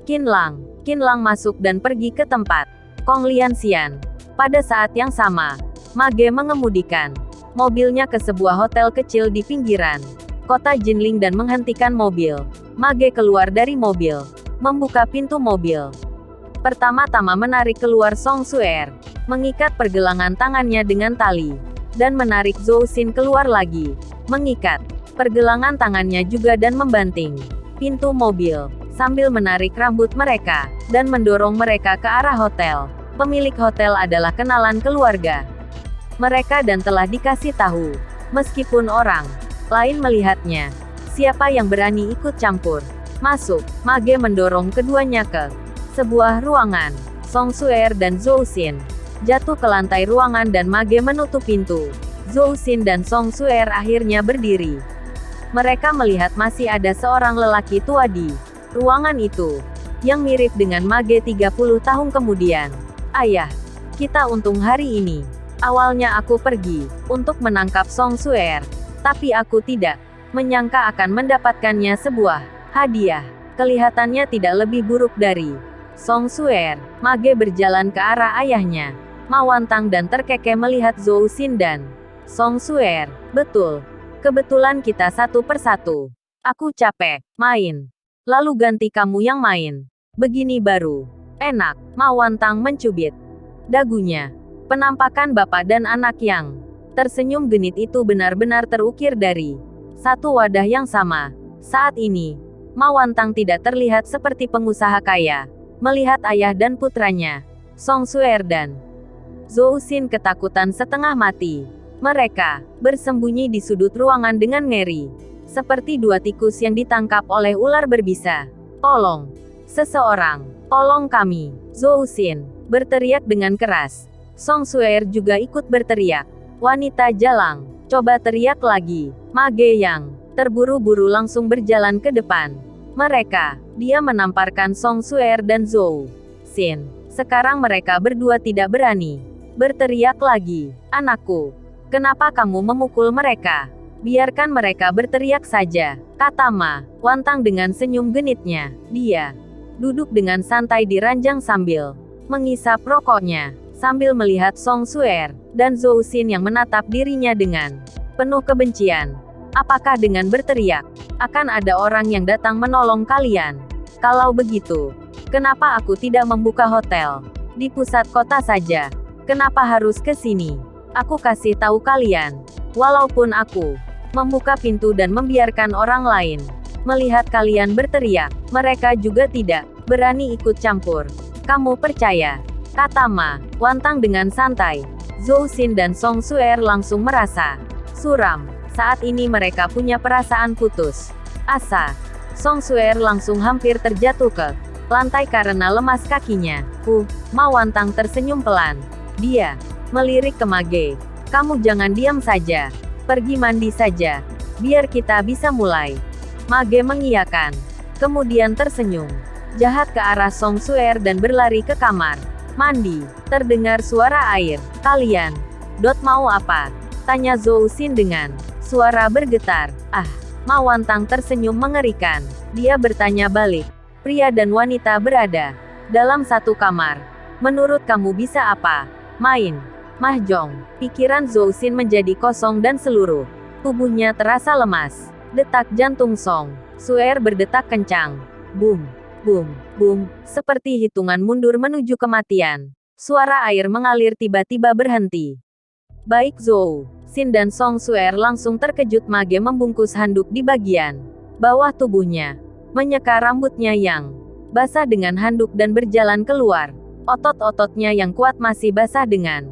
Qin Lang. Qin Lang masuk dan pergi ke tempat Kong Lianxian. Pada saat yang sama, Ma Ge mengemudikan mobilnya ke sebuah hotel kecil di pinggiran kota Jinling dan menghentikan mobil. Ma Ge keluar dari mobil, membuka pintu mobil. Pertama-tama menarik keluar Song Suer, mengikat pergelangan tangannya dengan tali, dan menarik Zhou Xin keluar lagi, mengikat pergelangan tangannya juga dan membanting pintu mobil, sambil menarik rambut mereka, dan mendorong mereka ke arah hotel. Pemilik hotel adalah kenalan keluarga mereka dan telah dikasih tahu. Meskipun orang lain melihatnya, siapa yang berani ikut campur masuk? Ma Ge mendorong keduanya ke sebuah ruangan. Song Suer dan Zhou Xin jatuh ke lantai ruangan dan Ma Ge menutup pintu. Zhou Xin dan Song Suer akhirnya berdiri. Mereka melihat masih ada seorang lelaki tua di ruangan itu, yang mirip dengan Ma Ge 30 tahun kemudian. Ayah, kita untung hari ini. Awalnya aku pergi untuk menangkap Song Suer, tapi aku tidak menyangka akan mendapatkannya sebuah hadiah. Kelihatannya tidak lebih buruk dari Song Suer. Ma Ge berjalan ke arah ayahnya, Ma Wantang, dan terkekeh melihat Zhou Xin dan Song Suer. Betul. Kebetulan kita satu persatu. Aku capek main. Lalu ganti kamu yang main. Begini baru enak. Ma Wantang mencubit dagunya. Penampakan bapak dan anak yang tersenyum genit itu benar-benar terukir dari satu wadah yang sama. Saat ini, Ma Wantang tidak terlihat seperti pengusaha kaya. Melihat ayah dan putranya, Song Suer dan Zhou Xin ketakutan setengah mati. Mereka bersembunyi di sudut ruangan dengan ngeri, seperti dua tikus yang ditangkap oleh ular berbisa. Tolong! Seseorang! Tolong kami! Zhou Xin berteriak dengan keras. Song Suer juga ikut berteriak. Wanita jalang, coba teriak lagi. Ma Ge yang terburu-buru langsung berjalan ke depan mereka. Dia menamparkan Song Suer dan Zhou Xin. Sekarang mereka berdua tidak berani berteriak lagi. Anakku, kenapa kamu memukul mereka? Biarkan mereka berteriak saja, kata Ma Wantang dengan senyum genitnya. Dia duduk dengan santai di ranjang sambil mengisap rokoknya, sambil melihat Song Suer dan Zhou Xin yang menatap dirinya dengan penuh kebencian. Apakah dengan berteriak akan ada orang yang datang menolong kalian? Kalau begitu, kenapa aku tidak membuka hotel di pusat kota saja? Kenapa harus ke sini? Aku kasih tahu kalian, walaupun aku membuka pintu dan membiarkan orang lain melihat kalian berteriak, mereka juga tidak berani ikut campur. Kamu percaya kata Ma Wantang dengan santai. Zhou Xin dan Song Suer langsung merasa suram. Saat ini mereka punya perasaan putus asa. Song Suer langsung hampir terjatuh ke lantai karena lemas kakinya. Ma Wantang tersenyum pelan. Dia melirik ke Mage. Kamu jangan diam saja. Pergi mandi saja. Biar kita bisa mulai. Mage mengiyakan. Kemudian tersenyum jahat ke arah Song Suer dan berlari ke kamar mandi. Terdengar suara air. Kalian mau apa? Tanya Zhou Xin dengan suara bergetar. Ma Wantang tersenyum mengerikan. Dia bertanya balik. Pria dan wanita berada dalam satu kamar. Menurut kamu bisa apa? Main mahjong. Pikiran Zhou Xin menjadi kosong dan seluruh tubuhnya terasa lemas. Detak jantung Song Suer berdetak kencang. Boom, boom, boom. Seperti hitungan mundur menuju kematian. Suara air mengalir tiba-tiba berhenti. Baik Zhou Xin dan Song Suer langsung terkejut. Mage membungkus handuk di bagian bawah tubuhnya. Menyeka rambutnya yang basah dengan handuk dan berjalan keluar. Otot-ototnya yang kuat masih basah dengan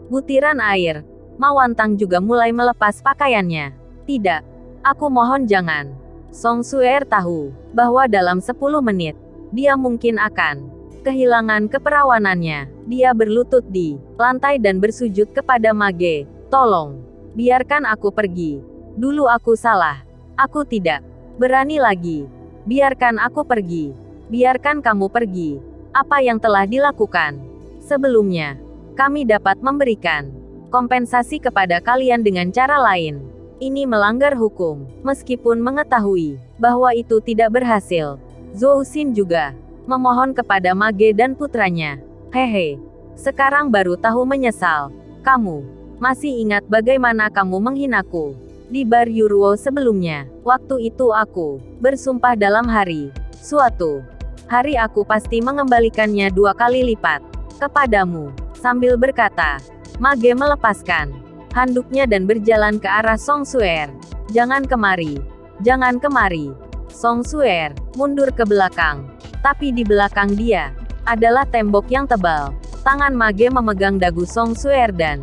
butiran air. Ma Wantang juga mulai melepas pakaiannya. Tidak. Aku mohon jangan. Song Suer tahu bahwa dalam 10 menit, dia mungkin akan kehilangan keperawanannya. Dia berlutut di lantai dan bersujud kepada Mage. Tolong, biarkan aku pergi. Dulu aku salah. Aku tidak berani lagi. Biarkan aku pergi. Biarkan kamu pergi. Apa yang telah dilakukan sebelumnya, kami dapat memberikan kompensasi kepada kalian dengan cara lain. Ini melanggar hukum. Meskipun mengetahui bahwa itu tidak berhasil, Zhou Xin juga memohon kepada Mage dan putranya. Hehe, sekarang baru tahu menyesal. Kamu masih ingat bagaimana kamu menghinaku di bar Yuruo sebelumnya? Waktu itu aku bersumpah dalam hari suatu hari aku pasti mengembalikannya 2 kali lipat kepadamu. Sambil berkata, Mage melepaskan handuknya dan berjalan ke arah Song Suer. Jangan kemari. Jangan kemari. Song Suer mundur ke belakang. Tapi di belakang dia adalah tembok yang tebal. Tangan Mage memegang dagu Song Suer dan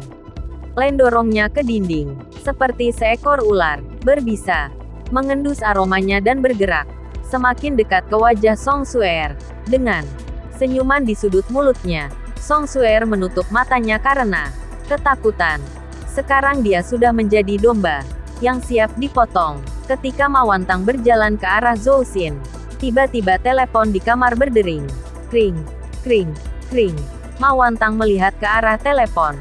mendorongnya ke dinding. Seperti seekor ular berbisa. Mengendus aromanya dan bergerak semakin dekat ke wajah Song Suer. Dengan senyuman di sudut mulutnya, Song Suer menutup matanya karena ketakutan. Sekarang dia sudah menjadi domba yang siap dipotong. Ketika Ma Wantang berjalan ke arah Zhou Xin, tiba-tiba telepon di kamar berdering. Kring, kring, kring. Ma Wantang melihat ke arah telepon.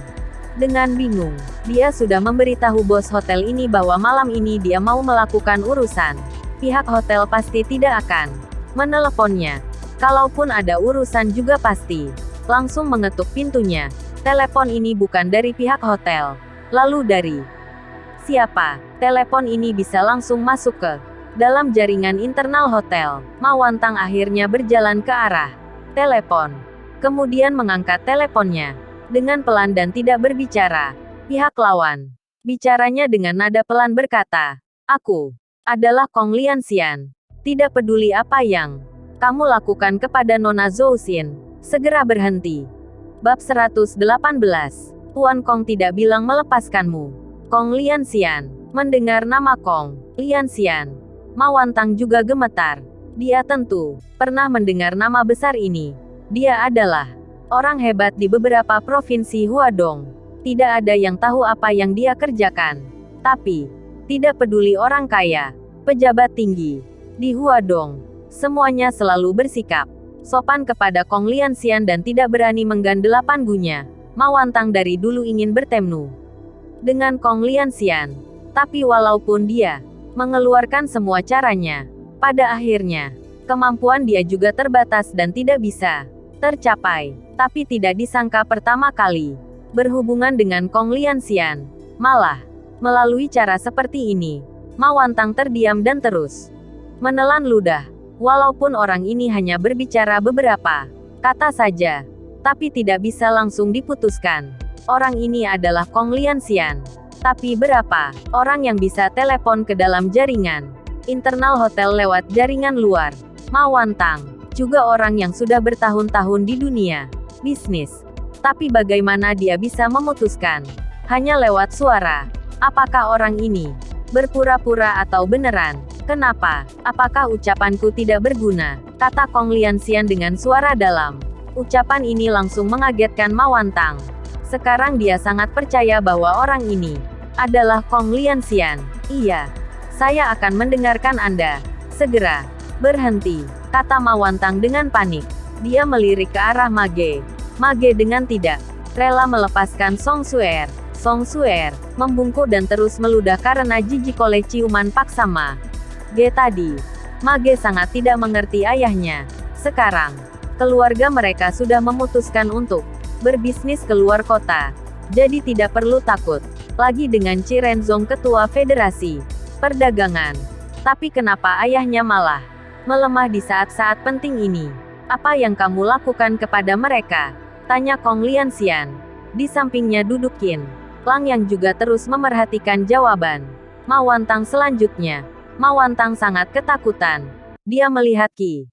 Dengan bingung, dia sudah memberitahu bos hotel ini bahwa malam ini dia mau melakukan urusan. Pihak hotel pasti tidak akan meneleponnya. Kalaupun ada urusan juga pasti langsung mengetuk pintunya. Telepon ini bukan dari pihak hotel. Lalu dari siapa? Telepon ini bisa langsung masuk ke dalam jaringan internal hotel. Ma Wantang akhirnya berjalan ke arah telepon. Kemudian mengangkat teleponnya dengan pelan dan tidak berbicara. Pihak lawan bicaranya dengan nada pelan berkata, "Aku adalah Kong Lianxian. Tidak peduli apa yang kamu lakukan kepada Nona Zhou Xin, segera berhenti." Bab 118. Tuan Kong tidak bilang melepaskanmu. Kong Lianxian. Mendengar nama Kong Lianxian, Ma Wantang juga gemetar. Dia tentu pernah mendengar nama besar ini. Dia adalah orang hebat di beberapa provinsi Huadong. Tidak ada yang tahu apa yang dia kerjakan. Tapi tidak peduli orang kaya, pejabat tinggi di Huadong, semuanya selalu bersikap sopan kepada Kong Lianxian dan tidak berani menggandela panggunya. Ma Wantang dari dulu ingin bertemu dengan Kong Lianxian. Tapi walaupun dia mengeluarkan semua caranya, pada akhirnya, kemampuan dia juga terbatas dan tidak bisa tercapai. Tapi tidak disangka pertama kali berhubungan dengan Kong Lianxian. Malah, melalui cara seperti ini, Ma Wantang terdiam dan terus menelan ludah. Walaupun orang ini hanya berbicara beberapa kata saja, tapi tidak bisa langsung diputuskan. Orang ini adalah Kong Lianxian. Tapi berapa orang yang bisa telepon ke dalam jaringan internal hotel lewat jaringan luar? Ma Wantang juga orang yang sudah bertahun-tahun di dunia bisnis. Tapi bagaimana dia bisa memutuskan? Hanya lewat suara. Apakah orang ini berpura-pura atau beneran? Kenapa? Apakah ucapanku tidak berguna? Kata Kong Lianxian dengan suara dalam. Ucapan ini langsung mengagetkan Ma Wantang. Sekarang dia sangat percaya bahwa orang ini adalah Kong Lianxian. Iya. Saya akan mendengarkan Anda. Segera. Berhenti. Kata Ma Wantang dengan panik. Dia melirik ke arah Mage. Mage dengan tidak rela melepaskan Song Suer. Song Suer membungkuk dan terus meludah karena jijik oleh ciuman paksa Ma Ge tadi. Mage sangat tidak mengerti ayahnya. Sekarang, keluarga mereka sudah memutuskan untuk berbisnis keluar kota. Jadi tidak perlu takut lagi dengan Chi Renzong, ketua Federasi Perdagangan. Tapi kenapa ayahnya malah melemah di saat-saat penting ini? Apa yang kamu lakukan kepada mereka? Tanya Kong Lianxian. Di sampingnya duduk Qin Lang yang juga terus memerhatikan jawaban Ma Wantang selanjutnya. Ma Wantang sangat ketakutan. Dia melihat Ki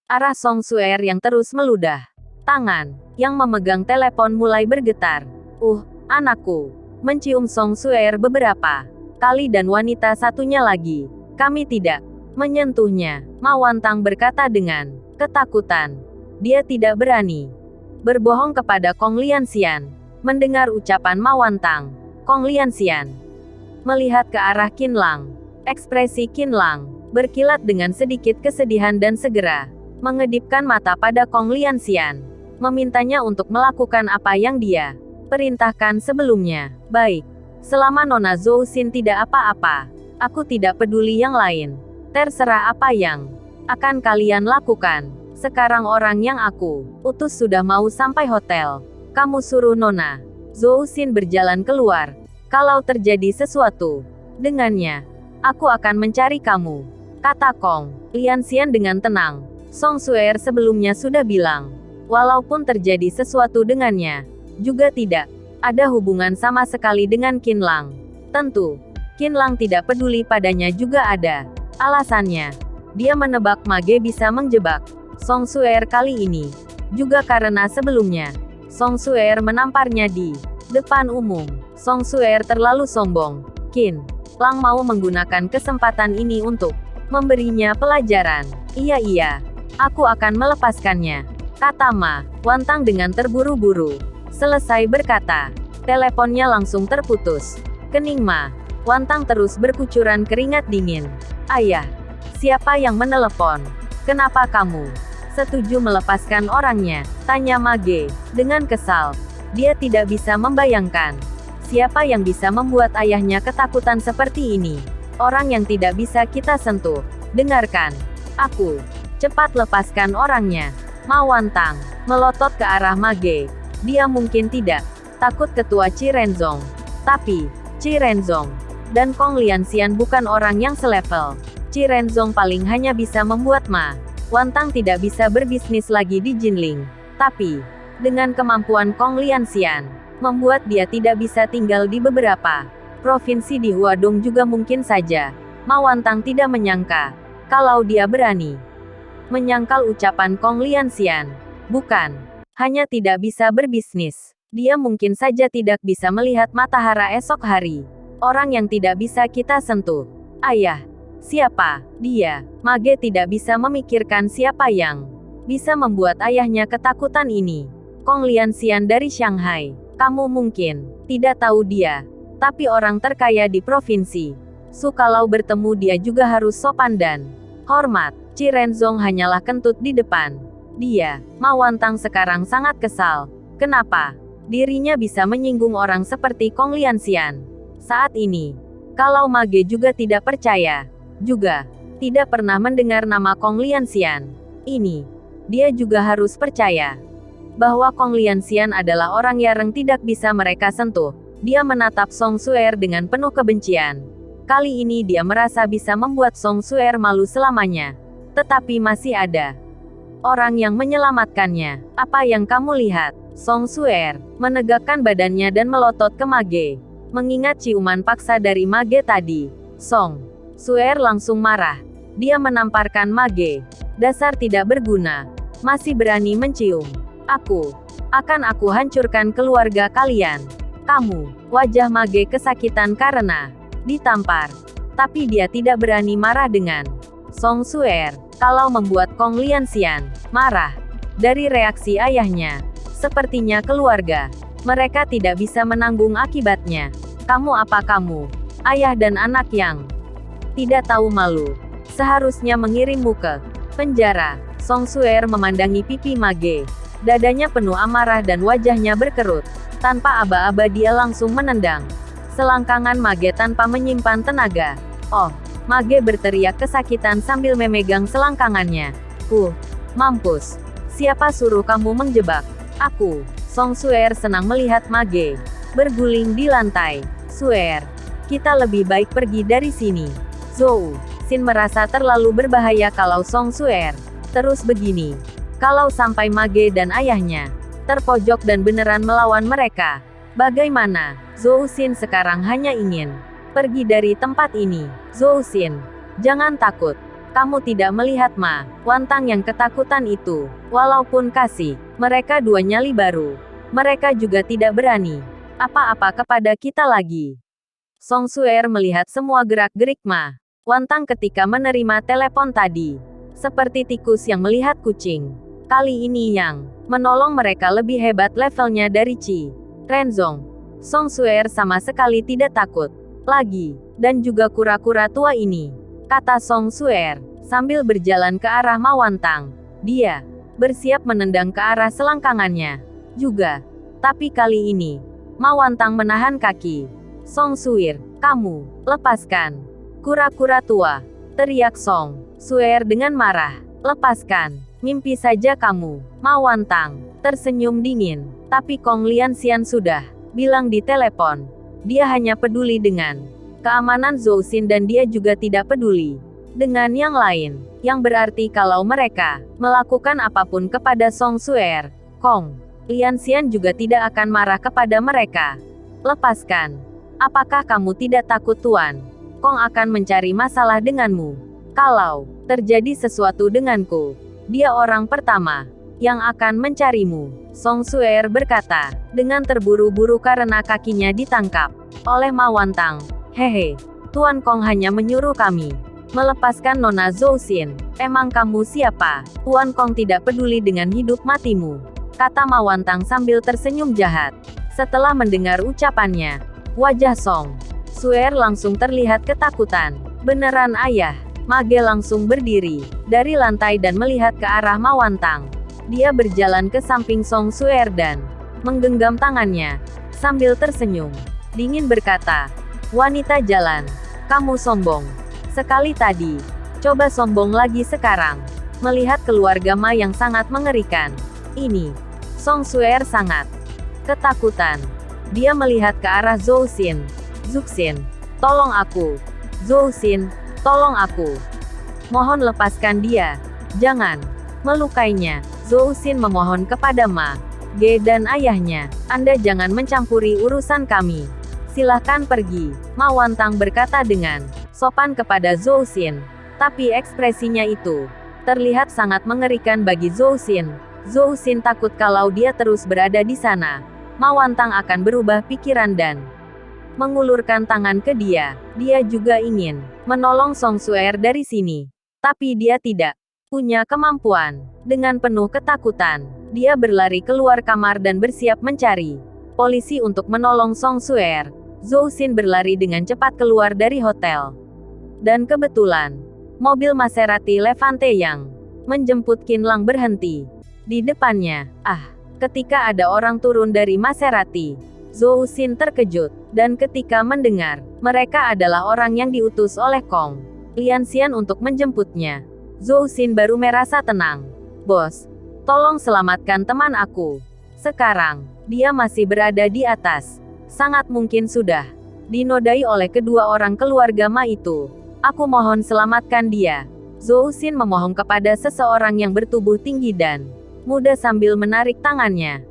arah Song Suer yang terus meludah. Tangan yang memegang telepon mulai bergetar. Anakku. Mencium Song Suer beberapa kali dan wanita satunya lagi. Kami tidak menyentuhnya. Ma Wantang berkata dengan ketakutan. Dia tidak berani berbohong kepada Kong Lianxian. Mendengar ucapan Ma Wantang, Kong Lianxian melihat ke arah Qin Lang. Ekspresi Qin Lang berkilat dengan sedikit kesedihan dan segera mengedipkan mata pada Kong Lianxian, memintanya untuk melakukan apa yang dia perintahkan sebelumnya. Baik, selama Nona Zhou Xin tidak apa-apa, aku tidak peduli yang lain. Terserah apa yang akan kalian lakukan. Sekarang orang yang aku utus sudah mau sampai hotel. Kamu suruh Nona Zhou Xin berjalan keluar. Kalau terjadi sesuatu dengannya, aku akan mencari kamu, kata Kong Lianxian dengan tenang. Song Suer sebelumnya sudah bilang, walaupun terjadi sesuatu dengannya, juga tidak ada hubungan sama sekali dengan Qin Lang. Tentu, Qin Lang tidak peduli padanya juga ada alasannya. Dia menebak Mage bisa menjebak Song Suer kali ini, juga karena sebelumnya Song Suer menamparnya di depan umum. Song Suer terlalu sombong. Qin Lang mau menggunakan kesempatan ini untuk memberinya pelajaran. Iya, aku akan melepaskannya, kata Ma Wantang dengan terburu-buru. Selesai berkata, teleponnya langsung terputus. Kening Ma Wantang terus berkucuran keringat dingin. Ayah, siapa yang menelepon? Kenapa kamu setuju melepaskan orangnya? Tanya Mage dengan kesal. Dia tidak bisa membayangkan siapa yang bisa membuat ayahnya ketakutan seperti ini. Orang yang tidak bisa kita sentuh. Dengarkan aku. Cepat lepaskan orangnya. Ma Wantang melotot ke arah Mage. Dia mungkin tidak takut ketua Chi Renzong. Tapi Chi Renzong dan Kong Lianxian bukan orang yang selevel. Chi Renzong paling hanya bisa membuat Ma Wantang tidak bisa berbisnis lagi di Jinling. Tapi, dengan kemampuan Kong Lianxian, membuat dia tidak bisa tinggal di beberapa provinsi di Huadong juga mungkin saja. Ma Wantang tidak menyangka, kalau dia berani menyangkal ucapan Kong Lianxian. Bukan hanya tidak bisa berbisnis, dia mungkin saja tidak bisa melihat matahari esok hari. Orang yang tidak bisa kita sentuh. Ayah. Siapa dia? Mage tidak bisa memikirkan siapa yang bisa membuat ayahnya ketakutan ini. Kong Lianxian dari Shanghai. Kamu mungkin tidak tahu dia, tapi orang terkaya di provinsi. Kalau bertemu dia juga harus sopan dan hormat. Chi Renzong hanyalah kentut di depan dia. Ma Wantang sekarang sangat kesal. Kenapa dirinya bisa menyinggung orang seperti Kong Lianxian? Saat ini, kalau Mage juga tidak percaya, juga tidak pernah mendengar nama Kong Lianxian ini, dia juga harus percaya bahwa Kong Lianxian adalah orang yang tidak bisa mereka sentuh. Dia menatap Song Suer dengan penuh kebencian. Kali ini dia merasa bisa membuat Song Suer malu selamanya. Tetapi masih ada orang yang menyelamatkannya. Apa yang kamu lihat? Song Suer menegakkan badannya dan melotot ke Mage. Mengingat ciuman paksa dari Mage tadi, Song Suer langsung marah. Dia menamparkan Mage. Dasar tidak berguna. Masih berani mencium aku. Akan aku hancurkan keluarga kalian. Kamu, wajah Mage kesakitan karena ditampar. Tapi dia tidak berani marah dengan Song Suer. Kalau membuat Kong Lianxian marah dari reaksi ayahnya, sepertinya keluarga mereka tidak bisa menanggung akibatnya. Kamu apa kamu? Ayah dan anak yang tidak tahu malu. Seharusnya mengirimmu ke penjara. Song Suer memandangi pipi Mage. Dadanya penuh amarah dan wajahnya berkerut. Tanpa aba-aba dia langsung menendang selangkangan Mage tanpa menyimpan tenaga. Oh! Mage berteriak kesakitan sambil memegang selangkangannya. Mampus. Siapa suruh kamu menjebak aku? Song Suer senang melihat Mage berguling di lantai. Suer, kita lebih baik pergi dari sini. Zhou Xin merasa terlalu berbahaya kalau Song Suer terus begini. Kalau sampai Mage dan ayahnya terpojok dan beneran melawan mereka, bagaimana? Zhou Xin sekarang hanya ingin pergi dari tempat ini. Zhou Xin, jangan takut. Kamu tidak melihat Ma Wantang yang ketakutan itu. Walaupun kasih mereka dua nyali baru, mereka juga tidak berani apa-apa kepada kita lagi. Song Suer melihat semua gerak-gerik Ma Wantang ketika menerima telepon tadi. Seperti tikus yang melihat kucing. Kali ini yang menolong mereka lebih hebat levelnya dari Qi Renzong. Song Suer sama sekali tidak takut lagi, dan juga kura-kura tua ini, kata Song Suer, sambil berjalan ke arah Ma Wantang. Dia bersiap menendang ke arah selangkangannya juga. Tapi kali ini, Ma Wantang menahan kaki. Song Suer, kamu, lepaskan kura-kura tua, teriak Song Suer dengan marah. Lepaskan, mimpi saja kamu. Ma Wantang tersenyum dingin, tapi Kong Lianxian sudah bilang di telepon. Dia hanya peduli dengan keamanan Zhou Xin dan dia juga tidak peduli dengan yang lain. Yang berarti kalau mereka melakukan apapun kepada Song Suer, Kong Lianxian juga tidak akan marah kepada mereka. Lepaskan. Apakah kamu tidak takut Tuan? Kong akan mencari masalah denganmu. Kalau terjadi sesuatu denganku, dia orang pertama yang akan mencarimu. Song Suer berkata, dengan terburu-buru karena kakinya ditangkap oleh Ma Wantang. Hehe, Tuan Kong hanya menyuruh kami melepaskan Nona Zhou Xin. Emang kamu siapa? Tuan Kong tidak peduli dengan hidup matimu, kata Ma Wantang sambil tersenyum jahat. Setelah mendengar ucapannya, wajah Song Suer langsung terlihat ketakutan. Beneran ayah? Mage langsung berdiri dari lantai dan melihat ke arah Ma Wantang. Dia berjalan ke samping Song Suer dan menggenggam tangannya sambil tersenyum dingin berkata, wanita jalan, kamu sombong sekali tadi, coba sombong lagi sekarang. Melihat keluarga Ma yang sangat mengerikan ini, Song Suer sangat ketakutan. Dia melihat ke arah Zhou Xin. Zuxin, tolong aku. Zhou Xin, tolong aku. Mohon lepaskan dia. Jangan melukainya. Zhou Xin memohon kepada Ma Ge dan ayahnya, Anda jangan mencampuri urusan kami. Silahkan pergi. Ma Wantang berkata dengan sopan kepada Zhou Xin. Tapi ekspresinya itu terlihat sangat mengerikan bagi Zhou Xin. Zhou Xin takut kalau dia terus berada di sana, Ma Wantang akan berubah pikiran dan mengulurkan tangan ke dia. Dia juga ingin menolong Song Suer dari sini. Tapi dia tidak punya kemampuan. Dengan penuh ketakutan, dia berlari keluar kamar dan bersiap mencari polisi untuk menolong Song Suer. Zhou Xin berlari dengan cepat keluar dari hotel. Dan kebetulan, mobil Maserati Levante yang menjemput Qin Lang berhenti di depannya. Ketika ada orang turun dari Maserati, Zhou Xin terkejut. Dan ketika mendengar mereka adalah orang yang diutus oleh Kong Lianxian untuk menjemputnya, Zhou Xin baru merasa tenang. Bos, tolong selamatkan teman aku. Sekarang, dia masih berada di atas. Sangat mungkin sudah dinodai oleh kedua orang keluarga Ma itu. Aku mohon selamatkan dia. Zhou Xin memohon kepada seseorang yang bertubuh tinggi dan muda sambil menarik tangannya.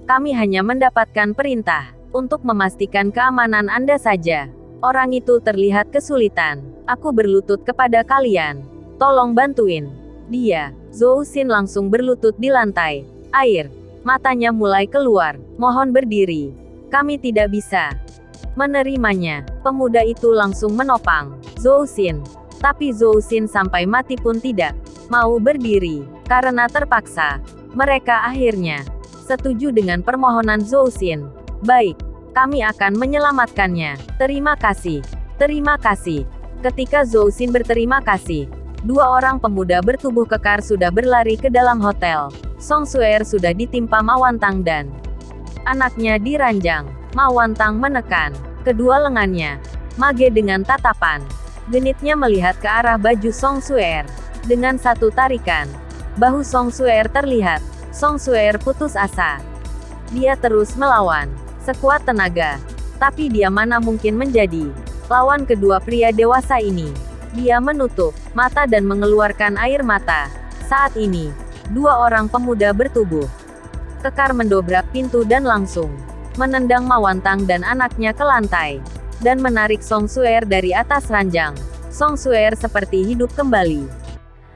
Kami hanya mendapatkan perintah untuk memastikan keamanan Anda saja. Orang itu terlihat kesulitan. Aku berlutut kepada kalian. Tolong bantuin dia. Zhou Xin langsung berlutut di lantai. Air Matanya mulai keluar. Mohon berdiri. Kami tidak bisa menerimanya. Pemuda itu langsung menopang Zhou Xin. Tapi Zhou Xin sampai mati pun tidak mau berdiri. Karena terpaksa, mereka akhirnya setuju dengan permohonan Zhou Xin. Baik, kami akan menyelamatkannya. Terima kasih. Terima kasih. Ketika Zhou Xin berterima kasih, dua orang pemuda bertubuh kekar sudah berlari ke dalam hotel. Song Suer sudah ditimpa Ma Wantang dan anaknya diranjang. Ma Wantang menekan kedua lengannya. Mage dengan tatapan genitnya melihat ke arah baju Song Suer. Dengan satu tarikan, bahu Song Suer terlihat. Song Suer putus asa. Dia terus melawan sekuat tenaga. Tapi dia mana mungkin menjadi lawan kedua pria dewasa ini. Dia menutup mata dan mengeluarkan air mata. Saat ini, dua orang pemuda bertubuh kekar mendobrak pintu dan langsung menendang Ma Wantang dan anaknya ke lantai, dan menarik Song Suer dari atas ranjang. Song Suer seperti hidup kembali.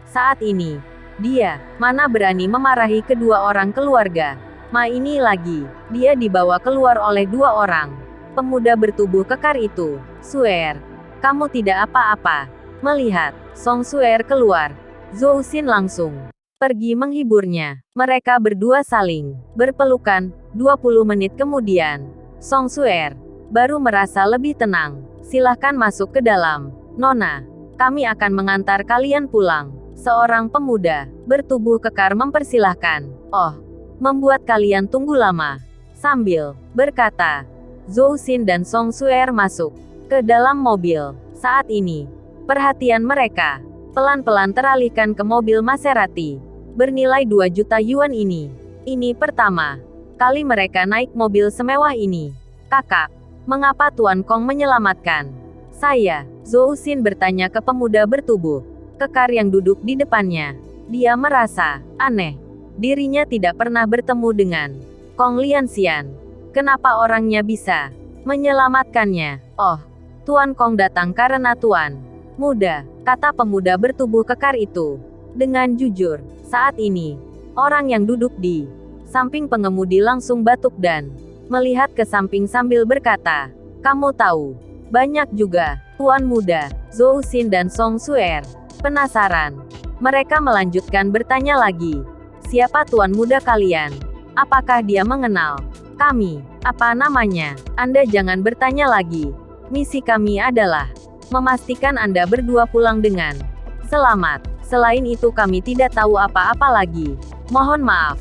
Saat ini, dia mana berani memarahi kedua orang keluarga. Ma ini lagi, dia dibawa keluar oleh dua orang pemuda bertubuh kekar itu. Suer, kamu tidak apa-apa. Melihat Song Suer keluar, Zhou Xin langsung pergi menghiburnya. Mereka berdua saling berpelukan. 20 menit kemudian, Song Suer baru merasa lebih tenang. Silahkan masuk ke dalam, Nona. Kami akan mengantar kalian pulang. Seorang pemuda bertubuh kekar mempersilahkan. Oh, membuat kalian tunggu lama. Sambil berkata, Zhou Xin dan Song Suer masuk ke dalam mobil. Saat ini, perhatian mereka pelan-pelan teralihkan ke mobil Maserati bernilai 2 juta yuan ini. Ini pertama kali mereka naik mobil semewah ini. Kakak, mengapa Tuan Kong menyelamatkan saya? Zhou Xin bertanya ke pemuda bertubuh kekar yang duduk di depannya. Dia merasa aneh. Dirinya tidak pernah bertemu dengan Kong Lianxian. Kenapa orangnya bisa menyelamatkannya? Oh, Tuan Kong datang karena Tuan Muda, kata pemuda bertubuh kekar itu dengan jujur. Saat ini, orang yang duduk di samping pengemudi langsung batuk dan melihat ke samping sambil berkata, kamu tahu banyak juga, Tuan Muda. Zhou Xin dan Song Suer penasaran. Mereka melanjutkan bertanya lagi. Siapa Tuan Muda kalian? Apakah dia mengenal kami? Apa namanya? Anda jangan bertanya lagi. Misi kami adalah memastikan Anda berdua pulang dengan selamat. Selain itu kami tidak tahu apa-apa lagi. Mohon maaf.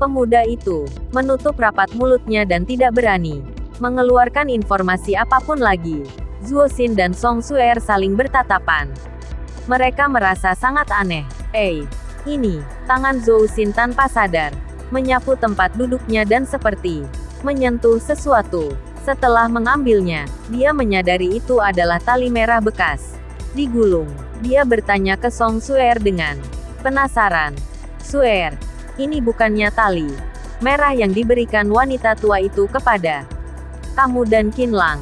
Pemuda itu menutup rapat mulutnya dan tidak berani mengeluarkan informasi apapun lagi. Zhou Xin dan Song Suer saling bertatapan. Mereka merasa sangat aneh. Ini, tangan Zhou Xin tanpa sadar menyapu tempat duduknya dan seperti menyentuh sesuatu. Setelah mengambilnya, dia menyadari itu adalah tali merah bekas digulung. Dia bertanya ke Song Suer dengan penasaran. Suer, ini bukannya tali merah yang diberikan wanita tua itu kepada kamu dan Qin Lang?